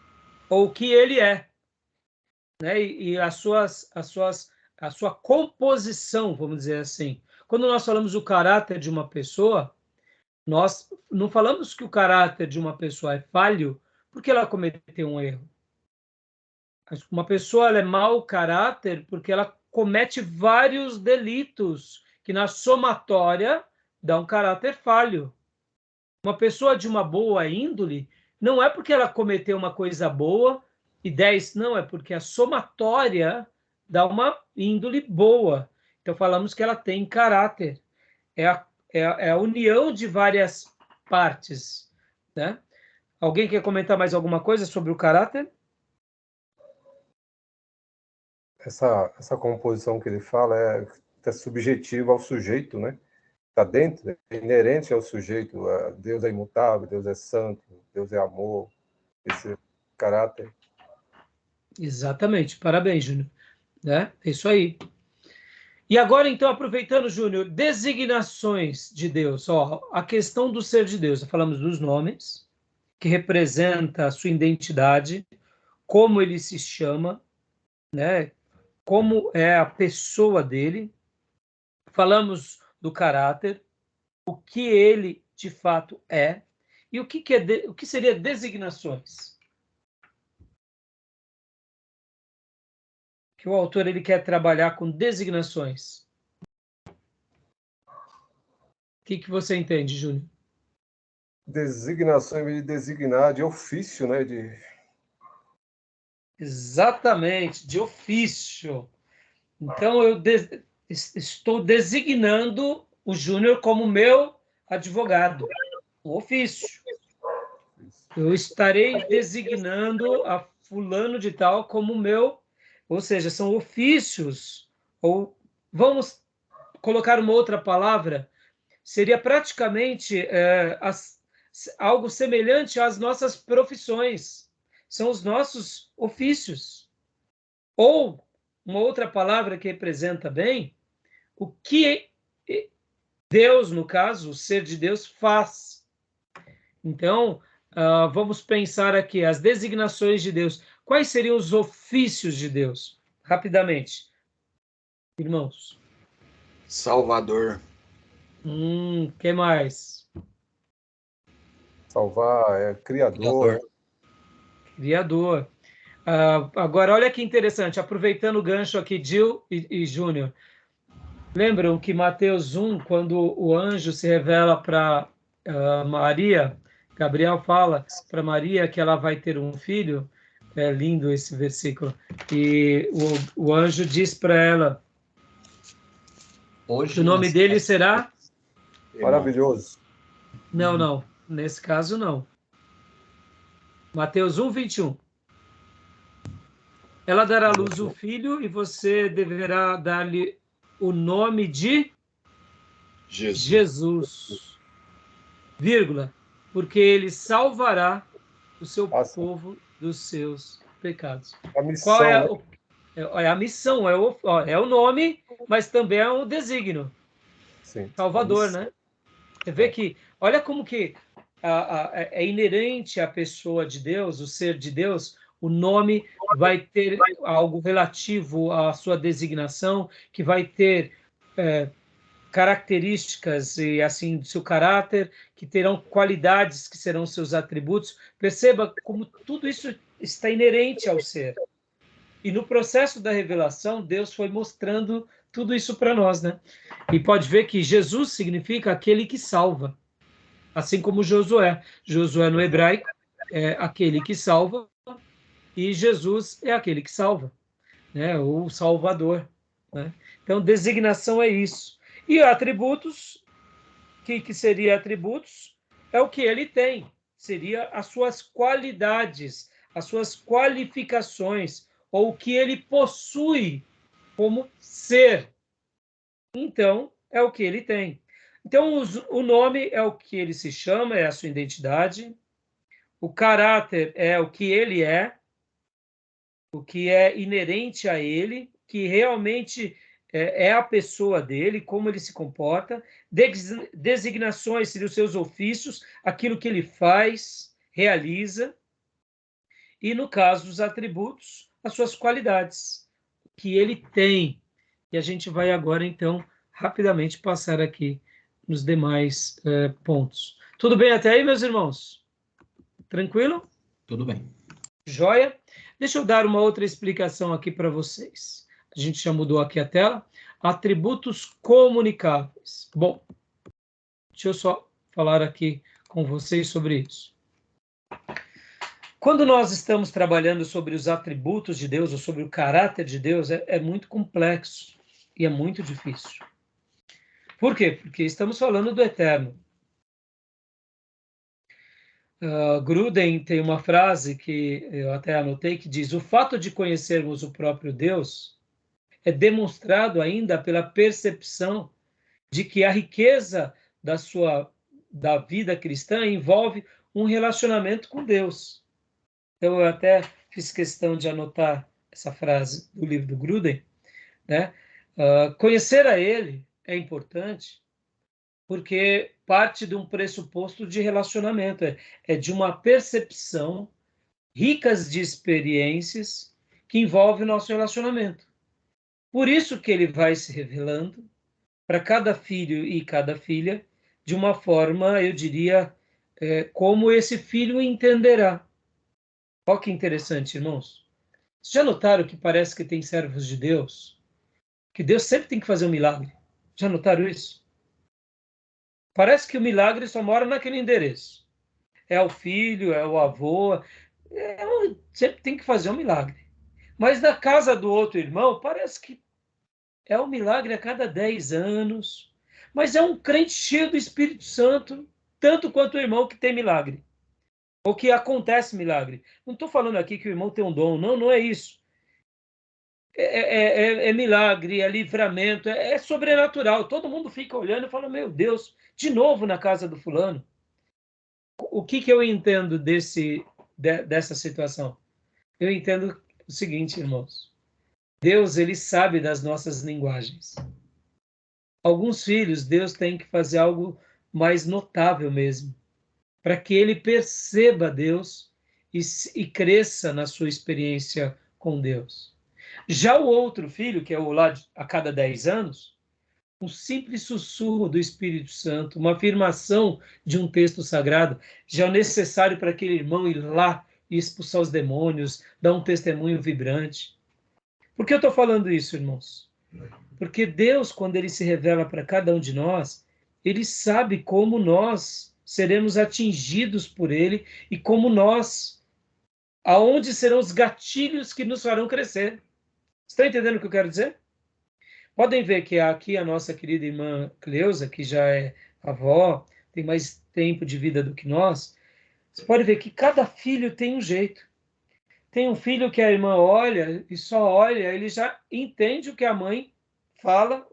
ou o que ele é, né? E a sua composição, vamos dizer assim. Quando nós falamos o caráter de uma pessoa, nós não falamos que o caráter de uma pessoa é falho porque ela cometeu um erro. Uma pessoa ela é mau caráter porque ela comete vários delitos que na somatória dá um caráter falho. Uma pessoa de uma boa índole não é porque ela cometeu uma coisa boa e 10, não, é porque a somatória dá uma índole boa. Então falamos que ela tem caráter. É a união de várias partes, né? Alguém quer comentar mais alguma coisa sobre o caráter? Essa composição que ele fala é subjetiva ao sujeito, né? Está dentro, é inerente ao sujeito. Deus é imutável, Deus é santo, Deus é amor, esse caráter. Exatamente. Parabéns, Júnior. Né? É isso aí. E agora, então, aproveitando, Júnior, designações de Deus. Ó, a questão do ser de Deus. Falamos dos nomes, que representa a sua identidade, como ele se chama, né? Como é a pessoa dele. Falamos do caráter, o que ele de fato é, e o que seria designações. Que o autor ele quer trabalhar com designações. O que você entende, Júnior? Designação, em vez de designar, de ofício, né? Exatamente, de ofício. Então, eu estou designando o Júnior como meu advogado, um ofício. Eu estarei designando a fulano de tal como meu, ou seja, são ofícios, ou vamos colocar uma outra palavra, seria praticamente algo semelhante às nossas profissões. São os nossos ofícios. Ou, uma outra palavra que representa bem, o que Deus, no caso, o ser de Deus, faz. Então, vamos pensar aqui, as designações de Deus. Quais seriam os ofícios de Deus? Rapidamente. Irmãos. Salvador. Que mais? Salvar, Criador. Criador. Agora, olha que interessante, aproveitando o gancho aqui, Gil e Júnior. Lembram que Mateus 1, quando o anjo se revela para Maria, Gabriel fala para Maria que ela vai ter um filho? É lindo esse versículo. E o anjo diz para ela que o nome dele será... Maravilhoso. Não. Nesse caso, não. Mateus 1, 21. Ela dará à luz o filho e você deverá dar-lhe o nome de Jesus. Vírgula. Porque ele salvará o seu povo dos seus pecados. A missão, qual é a missão? É o nome, mas também é o desígnio. Sim. Salvador, né? Você vê que, olha como que é inerente à pessoa de Deus, o ser de Deus, o nome vai ter algo relativo à sua designação, que vai ter características e assim do seu caráter, que terão qualidades que serão seus atributos. Perceba como tudo isso está inerente ao ser. E no processo da revelação, Deus foi mostrando tudo isso para nós, né? E pode ver que Jesus significa aquele que salva, assim como Josué. Josué no hebraico é aquele que salva e Jesus é aquele que salva, né? O Salvador, né? Então, designação é isso. E atributos, que seria atributos? É o que ele tem, seria as suas qualidades, as suas qualificações, ou o que ele possui como ser. Então, é o que ele tem. Então, o nome é o que ele se chama, é a sua identidade. O caráter é o que ele é, o que é inerente a ele, que realmente é a pessoa dele, como ele se comporta. Designações seriam os seus ofícios, aquilo que ele faz, realiza. E, no caso dos atributos, as suas qualidades, que ele tem. E a gente vai agora, então, rapidamente passar aqui nos demais pontos. Tudo bem até aí, meus irmãos? Tranquilo? Tudo bem. Joia? Deixa eu dar uma outra explicação aqui para vocês. A gente já mudou aqui a tela. Atributos comunicáveis. Bom, deixa eu só falar aqui com vocês sobre isso. Quando nós estamos trabalhando sobre os atributos de Deus, ou sobre o caráter de Deus, é muito complexo e é muito difícil. Por quê? Porque estamos falando do eterno. Gruden tem uma frase que eu até anotei, que diz: o fato de conhecermos o próprio Deus é demonstrado ainda pela percepção de que a riqueza da vida cristã envolve um relacionamento com Deus. Então, eu até fiz questão de anotar essa frase do livro do Gruden, né? Conhecer a ele é importante porque parte de um pressuposto de relacionamento, é de uma percepção ricas de experiências que envolve o nosso relacionamento. Por isso que ele vai se revelando para cada filho e cada filha de uma forma, eu diria, como esse filho entenderá. Olha que interessante, irmãos. Vocês já notaram que parece que tem servos de Deus? Que Deus sempre tem que fazer um milagre. Já notaram isso? Parece que o milagre só mora naquele endereço. É o filho, é o avô. Sempre tem que fazer um milagre. Mas na casa do outro irmão, parece que é um milagre a cada 10 anos. Mas é um crente cheio do Espírito Santo, tanto quanto o irmão que tem milagre. Ou que acontece milagre. Não estou falando aqui que o irmão tem um dom. Não, não é isso. é milagre, é livramento, é sobrenatural. Todo mundo fica olhando e fala, meu Deus, de novo na casa do fulano. O que eu entendo dessa situação? Eu entendo o seguinte, irmãos. Deus, ele sabe das nossas linguagens. Alguns filhos, Deus tem que fazer algo mais notável mesmo, para que ele perceba Deus e cresça na sua experiência com Deus. Já o outro filho, que é o lá a cada 10 anos, um simples sussurro do Espírito Santo, uma afirmação de um texto sagrado, já é necessário para aquele irmão ir lá e expulsar os demônios, dar um testemunho vibrante. Por que eu estou falando isso, irmãos? Porque Deus, quando ele se revela para cada um de nós, ele sabe como nós seremos atingidos por ele e como nós, aonde serão os gatilhos que nos farão crescer. Estão entendendo o que eu quero dizer? Podem ver que aqui a nossa querida irmã Cleusa, que já é avó, tem mais tempo de vida do que nós, você pode ver que cada filho tem um jeito. Tem um filho que a irmã olha e só olha, ele já entende o que a mãe fala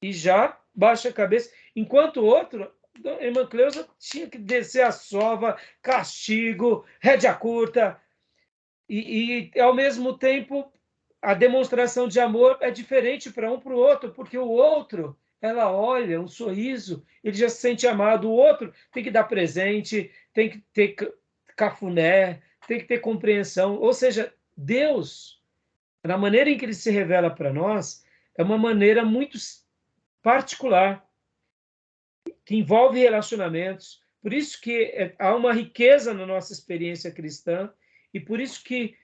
e já baixa a cabeça, enquanto o outro, a irmã Cleusa tinha que descer a sova, castigo, rédea curta, e ao mesmo tempo a demonstração de amor é diferente para um para o outro, porque o outro, ela olha, um sorriso, ele já se sente amado. O outro tem que dar presente, tem que ter cafuné, tem que ter compreensão. Ou seja, Deus, na maneira em que ele se revela para nós, é uma maneira muito particular, que envolve relacionamentos. Por isso que há uma riqueza na nossa experiência cristã, e por isso que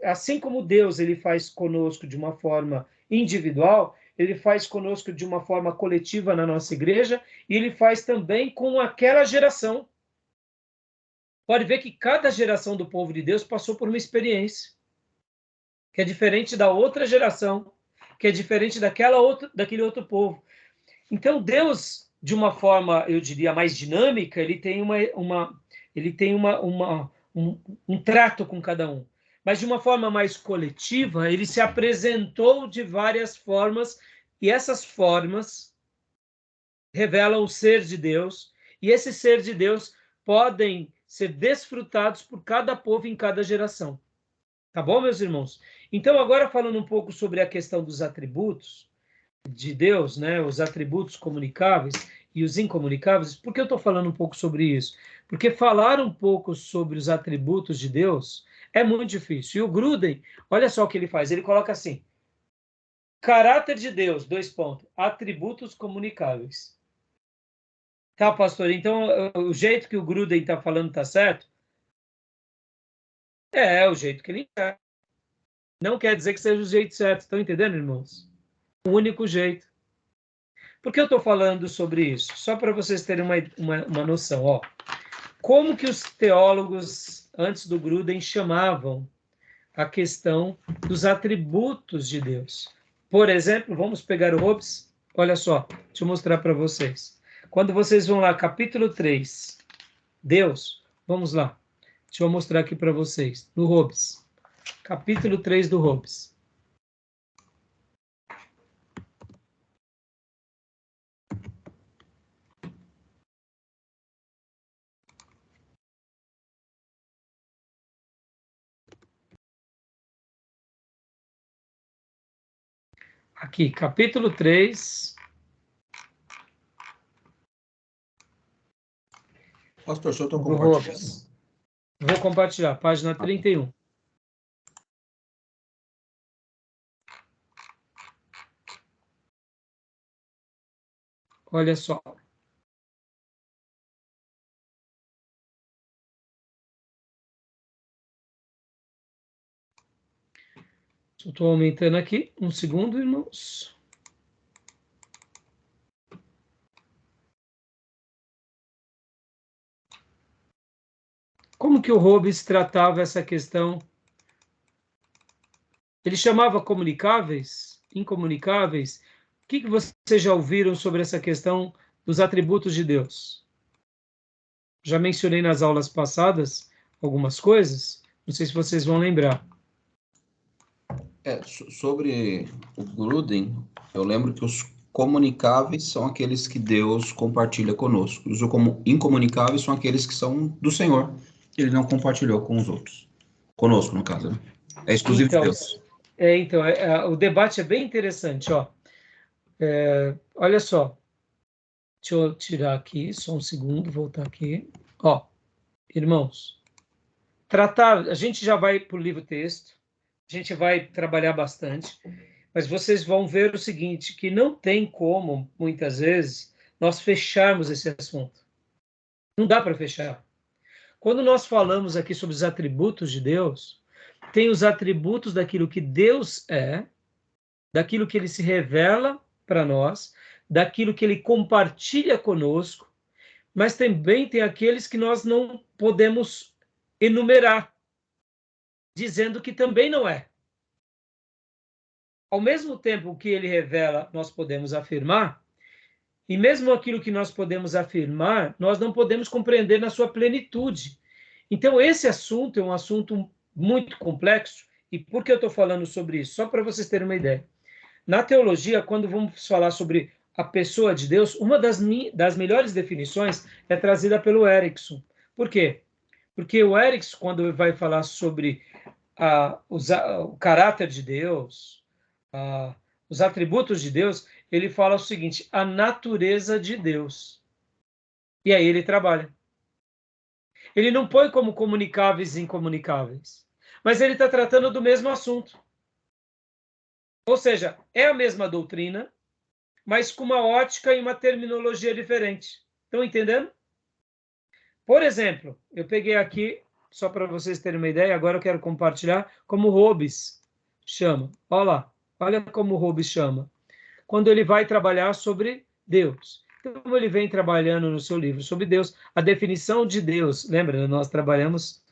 assim como Deus ele faz conosco de uma forma individual, ele faz conosco de uma forma coletiva na nossa igreja, e ele faz também com aquela geração. Pode ver que cada geração do povo de Deus passou por uma experiência que é diferente da outra geração, que é diferente daquele outro povo. Então, Deus, de uma forma, eu diria, mais dinâmica, ele tem um trato com cada um. Mas de uma forma mais coletiva, ele se apresentou de várias formas, e essas formas revelam o ser de Deus, e esse ser de Deus podem ser desfrutados por cada povo em cada geração. Tá bom, meus irmãos? Então, agora falando um pouco sobre a questão dos atributos de Deus, né? Os atributos comunicáveis e os incomunicáveis. Por que eu estou falando um pouco sobre isso? Porque falar um pouco sobre os atributos de Deus é muito difícil. E o Gruden, olha só o que ele faz. Ele coloca assim: caráter de Deus, : atributos comunicáveis. Tá, pastor? Então, o jeito que o Gruden está falando está certo? É o jeito que ele quer. Não quer dizer que seja o jeito certo. Estão entendendo, irmãos? O único jeito. Por que eu estou falando sobre isso? Só para vocês terem uma noção. Ó. Como que os teólogos, antes do Gruden, chamavam a questão dos atributos de Deus? Por exemplo, vamos pegar o Hobbes. Olha só, deixa eu mostrar para vocês. Quando vocês vão lá, capítulo 3, Deus, vamos lá. Deixa eu mostrar aqui para vocês, no Hobbes. Capítulo 3 do Hobbes. Aqui, capítulo 3. Pastor, se eu estou compartilhando. Vou compartilhar, página 31. Olha só. Estou aumentando aqui. Um segundo, irmãos. Como que o Hobbes tratava essa questão? Ele chamava comunicáveis, incomunicáveis. O que vocês já ouviram sobre essa questão dos atributos de Deus? Já mencionei nas aulas passadas algumas coisas. Não sei se vocês vão lembrar. Sobre o Gruden, eu lembro que os comunicáveis são aqueles que Deus compartilha conosco. Os incomunicáveis são aqueles que são do Senhor. Ele não compartilhou com os outros. Conosco, no caso, né? É exclusivo de Deus. O debate é bem interessante, ó. Olha só. Deixa eu tirar aqui, só um segundo, voltar aqui. Ó, irmãos, a gente já vai para o livro-texto, a gente vai trabalhar bastante, mas vocês vão ver o seguinte, que não tem como, muitas vezes, nós fecharmos esse assunto. Não dá para fechar. Quando nós falamos aqui sobre os atributos de Deus, tem os atributos daquilo que Deus é, daquilo que ele se revela para nós, daquilo que ele compartilha conosco, mas também tem aqueles que nós não podemos enumerar, dizendo que também não é. Ao mesmo tempo que ele revela, nós podemos afirmar, e mesmo aquilo que nós podemos afirmar, nós não podemos compreender na sua plenitude. Então, esse assunto é um assunto muito complexo, e por que eu estou falando sobre isso? Só para vocês terem uma ideia. Na teologia, quando vamos falar sobre a pessoa de Deus, uma das melhores definições é trazida pelo Erickson. Por quê? Porque o Erickson, quando vai falar sobre o caráter de Deus, os atributos de Deus, ele fala o seguinte, a natureza de Deus. E aí ele trabalha. Ele não põe como comunicáveis e incomunicáveis, mas ele está tratando do mesmo assunto. Ou seja, é a mesma doutrina, mas com uma ótica e uma terminologia diferente. Estão entendendo? Por exemplo, eu peguei aqui, só para vocês terem uma ideia, agora eu quero compartilhar como Hobbes chama. Olha lá, olha como Hobbes chama. Quando ele vai trabalhar sobre Deus. Então, ele vem trabalhando no seu livro sobre Deus, a definição de Deus. Lembra, nós trabalhamos,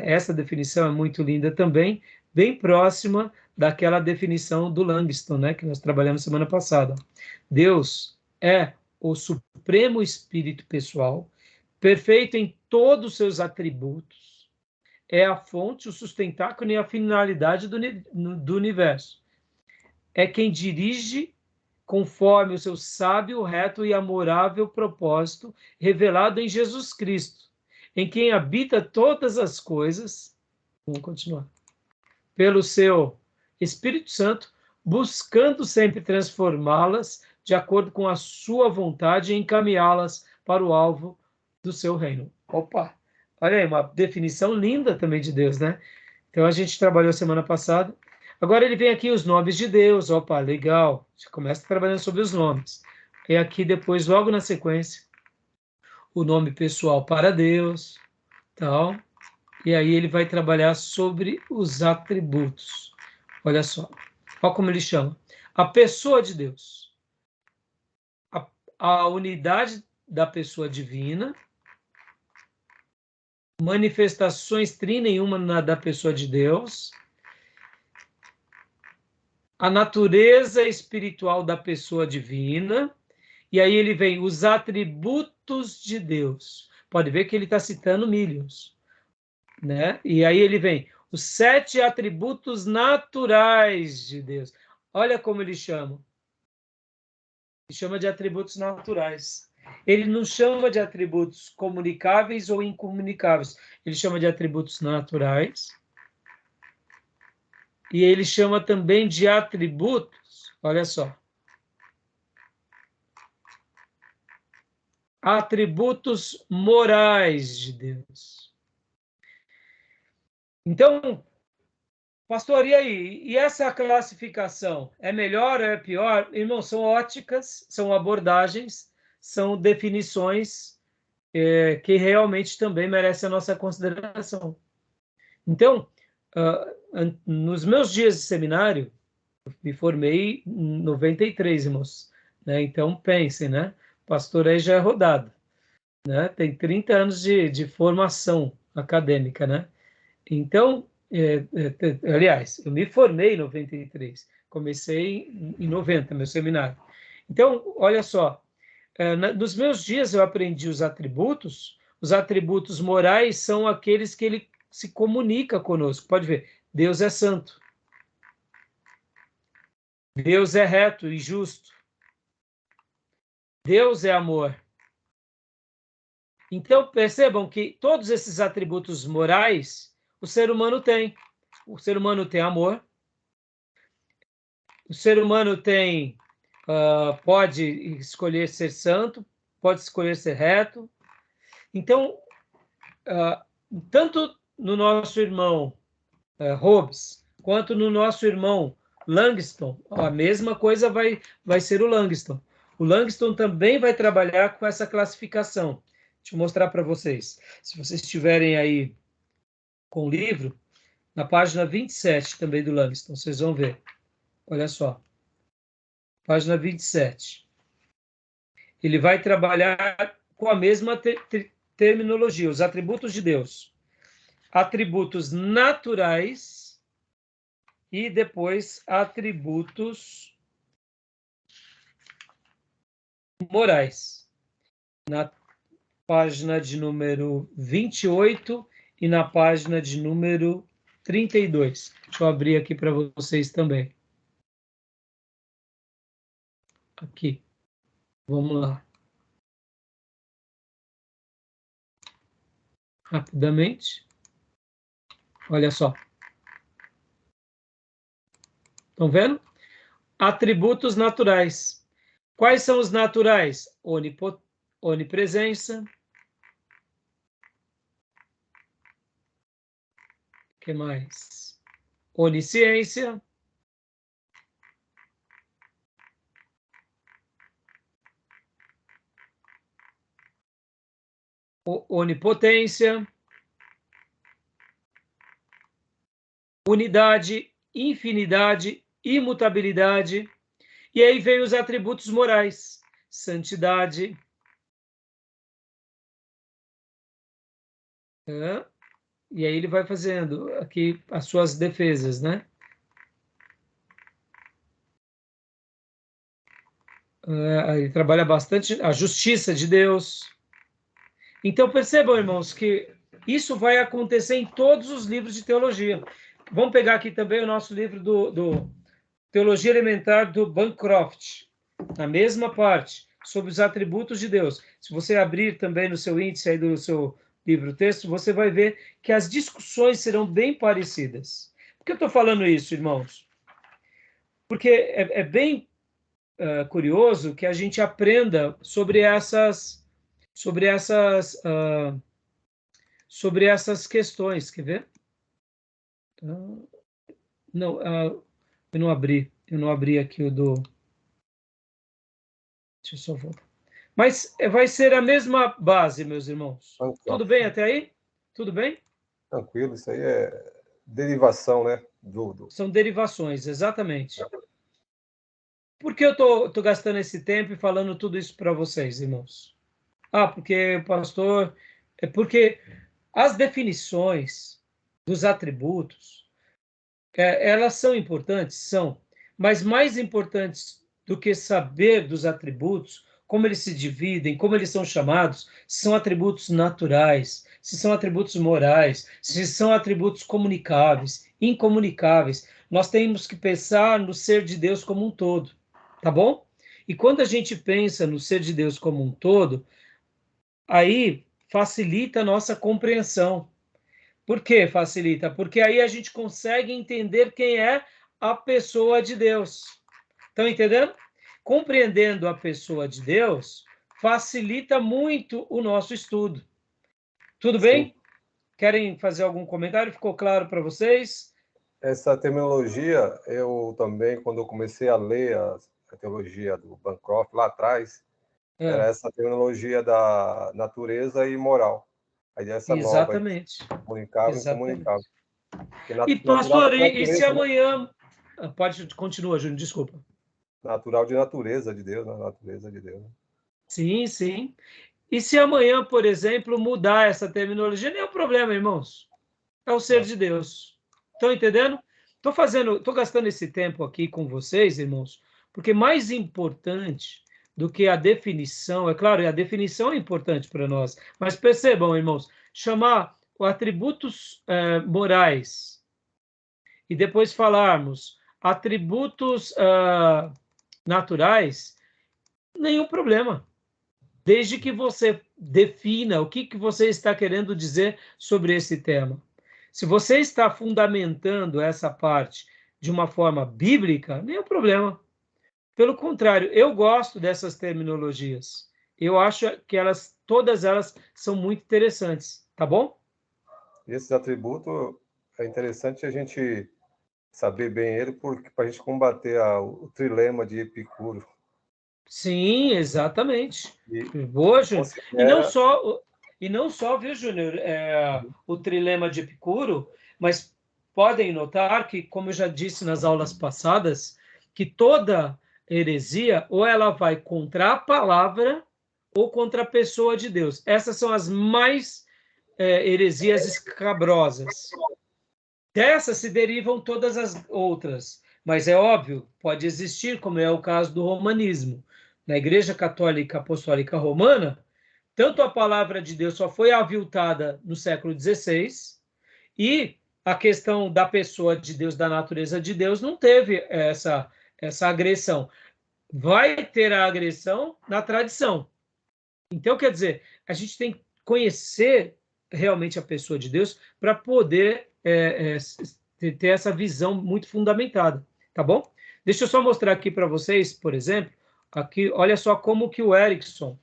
essa definição é muito linda também, bem próxima daquela definição do Langston, né, que nós trabalhamos semana passada. Deus é o supremo espírito pessoal, perfeito em todos os seus atributos, é a fonte, o sustentáculo e a finalidade do universo. É quem dirige conforme o seu sábio, reto e amorável propósito revelado em Jesus Cristo, em quem habita todas as coisas, vamos continuar, pelo seu Espírito Santo, buscando sempre transformá-las de acordo com a sua vontade e encaminhá-las para o alvo do seu reino. Opa! Olha aí, uma definição linda também de Deus, né? Então, a gente trabalhou semana passada. Agora ele vem aqui os nomes de Deus. Opa, legal. A gente começa trabalhando sobre os nomes. E aqui depois, logo na sequência, o nome pessoal para Deus, tal. E aí ele vai trabalhar sobre os atributos. Olha só. Olha como ele chama. A pessoa de Deus. A unidade da pessoa divina. Manifestações trinenhuma da pessoa de Deus. A natureza espiritual da pessoa divina, e aí ele vem os atributos de Deus. Pode ver que ele está citando Millions, né? E aí ele vem os 7 atributos naturais de Deus. Olha como ele chama. Ele chama de atributos naturais. Ele não chama de atributos comunicáveis ou incomunicáveis. Ele chama de atributos naturais. E ele chama também de atributos, olha só, atributos morais de Deus. Então, pastor, e aí? E essa classificação é melhor ou é pior? Irmão, são óticas, são abordagens, são definições que realmente também merecem a nossa consideração. Então, nos meus dias de seminário, me formei em 93, irmãos, né? Então, pensem, né? Pastor aí já é rodado, né? Tem 30 anos de formação acadêmica, né? Então, aliás, eu me formei em 93, comecei em 90, meu seminário. Então, olha só, nos meus dias eu aprendi os atributos morais são aqueles que ele se comunica conosco. Pode ver, Deus é santo. Deus é reto e justo. Deus é amor. Então, percebam que todos esses atributos morais o ser humano tem. O ser humano tem amor. O ser humano tem, pode escolher ser santo, pode escolher ser reto. Então, tanto no nosso irmão Hobbes, quanto no nosso irmão Langston, a mesma coisa vai ser o Langston. O Langston também vai trabalhar com essa classificação. Deixa eu mostrar para vocês. Se vocês estiverem aí com o livro, na página 27 também do Langston, vocês vão ver. Olha só. Página 27. Ele vai trabalhar com a mesma terminologia, os atributos de Deus. Atributos naturais e depois atributos morais. Na página de número 28 e na página de número 32. Deixa eu abrir aqui para vocês também. Aqui. Vamos lá. Rapidamente. Olha só. Estão vendo? Atributos naturais. Quais são os naturais? Onipresença. O que mais? Onisciência. Onipotência. Unidade, infinidade, imutabilidade. E aí vem os atributos morais. Santidade. E aí ele vai fazendo aqui as suas defesas, né? Ele trabalha bastante a justiça de Deus. Então percebam, irmãos, que isso vai acontecer em todos os livros de teologia. Vamos pegar aqui também o nosso livro do Teologia Elementar do Bancroft, na mesma parte, sobre os atributos de Deus. Se você abrir também no seu índice aí do seu livro-texto, você vai ver que as discussões serão bem parecidas. Por que eu estou falando isso, irmãos? Porque é bem curioso que a gente aprenda sobre essas questões. Quer ver? Não, eu não abri aqui o do... Deixa eu só voltar. Mas vai ser a mesma base, meus irmãos. Tudo bem até aí? Tudo bem? Tranquilo, isso aí é derivação, né? São derivações, exatamente. Por que eu estou gastando esse tempo e falando tudo isso para vocês, irmãos? Porque, pastor, é porque as definições dos atributos, elas são importantes? São. Mas mais importantes do que saber dos atributos, como eles se dividem, como eles são chamados, se são atributos naturais, se são atributos morais, se são atributos comunicáveis, incomunicáveis. Nós temos que pensar no ser de Deus como um todo, tá bom? E quando a gente pensa no ser de Deus como um todo, aí facilita a nossa compreensão. Por que facilita? Porque aí a gente consegue entender quem é a pessoa de Deus. Estão entendendo? Compreendendo a pessoa de Deus, facilita muito o nosso estudo. Tudo bem? Sim. Querem fazer algum comentário? Ficou claro para vocês? Essa terminologia, eu também, quando eu comecei a ler a teologia do Bancroft lá atrás, era essa terminologia da natureza e moral. Aí essa exatamente. Nova, comunicável e incomunicável. E, pastor, e se amanhã... Pode, continua, Júnior, desculpa. Natural de natureza de Deus, né? Natureza de Deus. Sim, sim. E se amanhã, por exemplo, mudar essa terminologia, nem é um problema, irmãos. É o ser de Deus. Estão entendendo? Estou gastando esse tempo aqui com vocês, irmãos, porque mais importante do que a definição, é claro, a definição é importante para nós, mas percebam, irmãos, chamar atributos morais e depois falarmos atributos naturais, nenhum problema. Desde que você defina o que você está querendo dizer sobre esse tema. Se você está fundamentando essa parte de uma forma bíblica, nenhum problema. Pelo contrário, eu gosto dessas terminologias. Eu acho que todas elas são muito interessantes, tá bom? Esses atributos, é interessante a gente saber bem ele, para a gente combater o trilema de Epicuro. Sim, exatamente. Boa, Júnior. E não só, viu, Júnior, o trilema de Epicuro, mas podem notar que, como eu já disse nas aulas passadas, que toda heresia, ou ela vai contra a palavra, ou contra a pessoa de Deus. Essas são as mais heresias escabrosas. Dessas se derivam todas as outras, mas é óbvio, pode existir, como é o caso do romanismo. Na Igreja Católica Apostólica Romana, tanto a palavra de Deus só foi aviltada no século XVI, e a questão da pessoa de Deus, da natureza de Deus, não teve essa agressão. Vai ter a agressão na tradição. Então, quer dizer, a gente tem que conhecer realmente a pessoa de Deus para poder ter essa visão muito fundamentada, tá bom? Deixa eu só mostrar aqui para vocês, por exemplo, aqui, olha só como que o Erickson,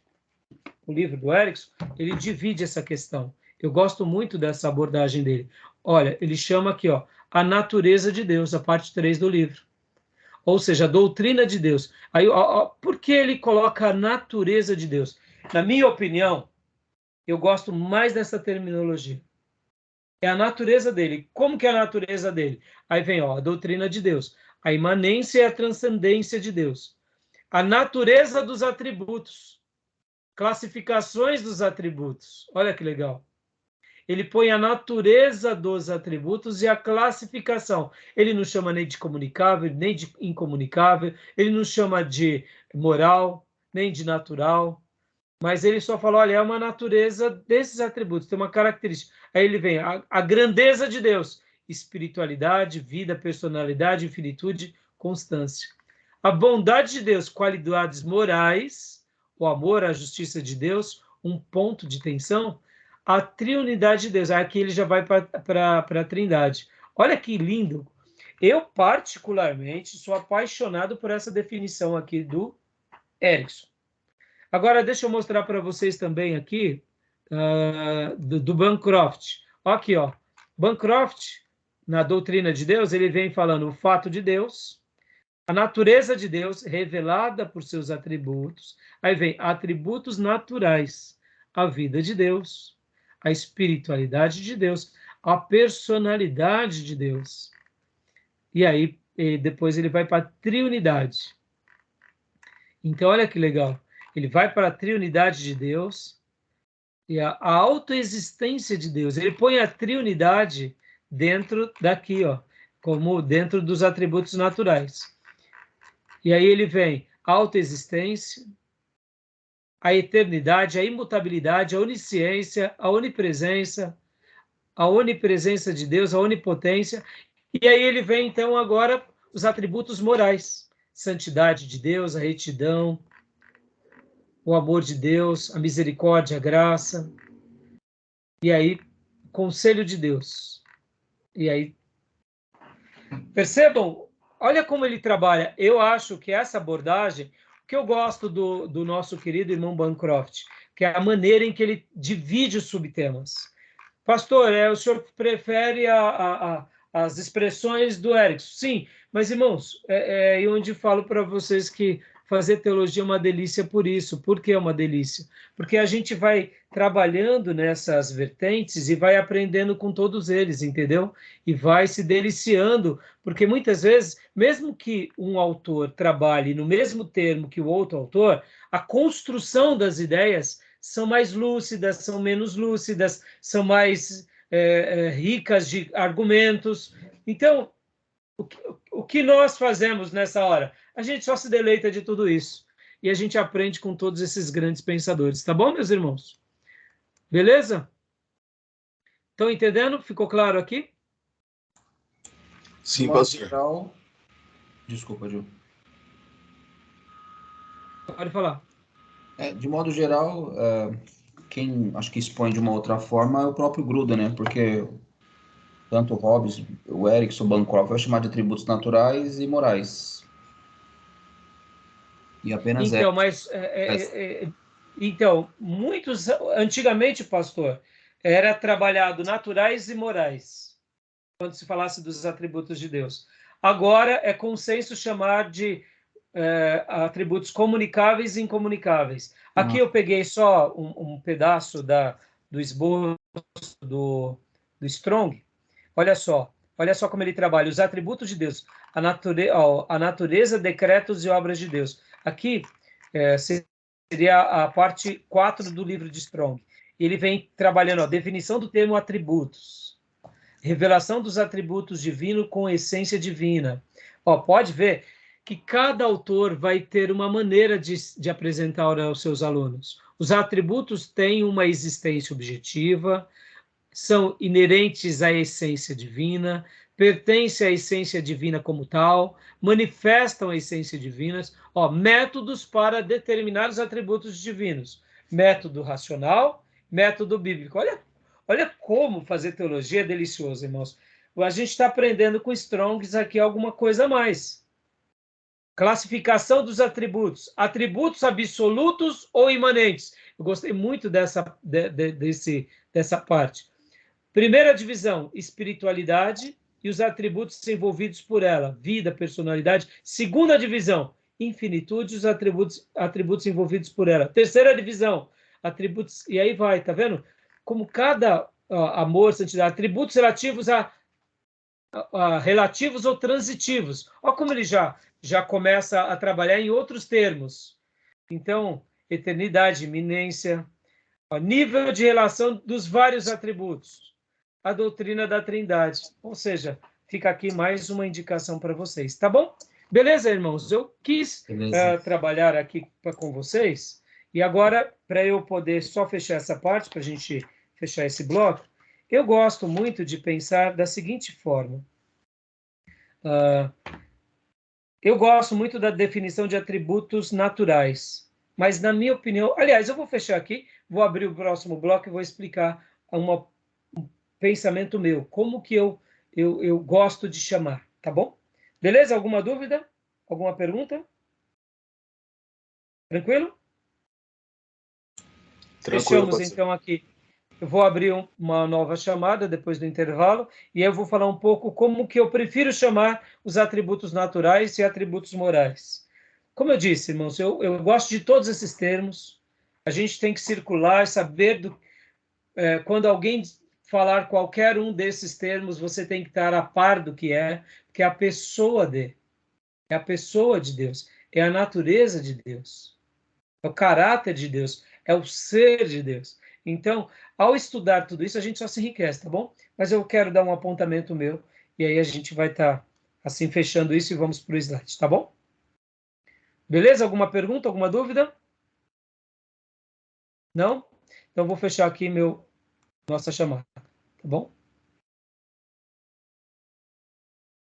o livro do Erickson, ele divide essa questão. Eu gosto muito dessa abordagem dele. Olha, ele chama aqui, ó, a natureza de Deus, a parte 3 do livro. Ou seja, a doutrina de Deus. Aí, por que ele coloca a natureza de Deus? Na minha opinião, eu gosto mais dessa terminologia. É a natureza dele. Como que é a natureza dele? Aí vem, ó, a doutrina de Deus. A imanência e a transcendência de Deus. A natureza dos atributos. Classificações dos atributos. Olha que legal. Ele põe a natureza dos atributos e a classificação. Ele não chama nem de comunicável, nem de incomunicável. Ele não chama de moral, nem de natural. Mas ele só fala, olha, é uma natureza desses atributos, tem uma característica. Aí ele vem, a grandeza de Deus, espiritualidade, vida, personalidade, infinitude, constância. A bondade de Deus, qualidades morais, o amor, a justiça de Deus, um ponto de tensão. A triunidade de Deus, aqui ele já vai para a trindade. Olha que lindo. Eu, particularmente, sou apaixonado por essa definição aqui do Erickson. Agora, deixa eu mostrar para vocês também aqui do Bancroft. Aqui, ó. Bancroft, na doutrina de Deus, ele vem falando o fato de Deus, a natureza de Deus revelada por seus atributos. Aí vem atributos naturais, a vida de Deus, a espiritualidade de Deus, a personalidade de Deus. E aí, depois ele vai para a triunidade. Então, olha que legal. Ele vai para a triunidade de Deus e a autoexistência de Deus. Ele põe a triunidade dentro daqui, ó, como dentro dos atributos naturais. E aí ele vem a autoexistência, a eternidade, a imutabilidade, a onisciência, a onipresença de Deus, a onipotência. E aí ele vem, então, agora, os atributos morais. Santidade de Deus, a retidão, o amor de Deus, a misericórdia, a graça, e aí, conselho de Deus. E aí, percebam, olha como ele trabalha. Eu acho que essa abordagem, o que eu gosto do nosso querido irmão Bancroft, que é a maneira em que ele divide os subtemas. Pastor, o senhor prefere as expressões do Erickson? Sim, mas, irmãos, é onde falo para vocês que fazer teologia é uma delícia por isso. Por que é uma delícia? Porque a gente vai trabalhando nessas vertentes e vai aprendendo com todos eles, entendeu? E vai se deliciando, porque muitas vezes, mesmo que um autor trabalhe no mesmo termo que o outro autor, a construção das ideias são mais lúcidas, são menos lúcidas, são mais ricas de argumentos. Então, o que nós fazemos nessa hora? A gente só se deleita de tudo isso. E a gente aprende com todos esses grandes pensadores. Tá bom, meus irmãos? Beleza? Estão entendendo? Ficou claro aqui? Sim, pastor. Então, Desculpa, Gil. Pode falar. De modo geral, quem acho que expõe de uma outra forma é o próprio Gruden, né? Porque tanto o Hobbes, o Erickson, o Bancroft vai chamar de atributos naturais e morais. E apenas Então, mas então, muitos antigamente, pastor, era trabalhado naturais e morais, quando se falasse dos atributos de Deus. Agora é consenso chamar de atributos comunicáveis e incomunicáveis. Aqui eu peguei só um pedaço do esboço do Strong. Olha só como ele trabalha os atributos de Deus, a natureza, decretos e obras de Deus. Aqui seria a parte 4 do livro de Strong. Ele vem trabalhando a definição do termo atributos, revelação dos atributos divinos com essência divina. Pode ver que cada autor vai ter uma maneira de apresentar aos seus alunos. Os atributos têm uma existência objetiva, são inerentes à essência divina, pertencem à essência divina como tal, manifestam a essência divina. Métodos para determinar os atributos divinos. Método racional, método bíblico. Olha como fazer teologia é delicioso, irmãos. A gente está aprendendo com Strongs aqui alguma coisa a mais. Classificação dos atributos. Atributos absolutos ou imanentes. Eu gostei muito dessa parte. Primeira divisão, espiritualidade e os atributos envolvidos por ela, vida, personalidade. Segunda divisão, infinitude e os atributos envolvidos por ela. Terceira divisão, atributos, e aí vai, tá vendo? Como cada amor, santidade, atributos relativos a relativos ou transitivos. Olha como ele já começa a trabalhar em outros termos. Então, eternidade, iminência, nível de relação dos vários atributos. A doutrina da Trindade. Ou seja, fica aqui mais uma indicação para vocês, tá bom? Beleza, irmãos? Eu quis trabalhar aqui com vocês, e agora, para eu poder só fechar essa parte, para a gente fechar esse bloco, eu gosto muito de pensar da seguinte forma. Eu gosto muito da definição de atributos naturais, mas, na minha opinião... Aliás, eu vou fechar aqui, vou abrir o próximo bloco e vou explicar um pensamento meu, como que eu gosto de chamar, tá bom? Beleza? Alguma dúvida? Alguma pergunta? Tranquilo? Fechamos, então, aqui. Eu vou abrir uma nova chamada depois do intervalo, e aí eu vou falar um pouco como que eu prefiro chamar os atributos naturais e atributos morais. Como eu disse, irmãos, eu gosto de todos esses termos. A gente tem que circular, saber quando alguém falar qualquer um desses termos, você tem que estar a par do que é, porque é a pessoa é a pessoa de Deus, é a natureza de Deus, é o caráter de Deus, é o ser de Deus. Então, ao estudar tudo isso, a gente só se enriquece, tá bom? Mas eu quero dar um apontamento meu, e aí a gente vai estar assim fechando isso e vamos para o slide, tá bom? Beleza? Alguma pergunta, alguma dúvida? Não? Então, vou fechar aqui nossa chamada, tá bom?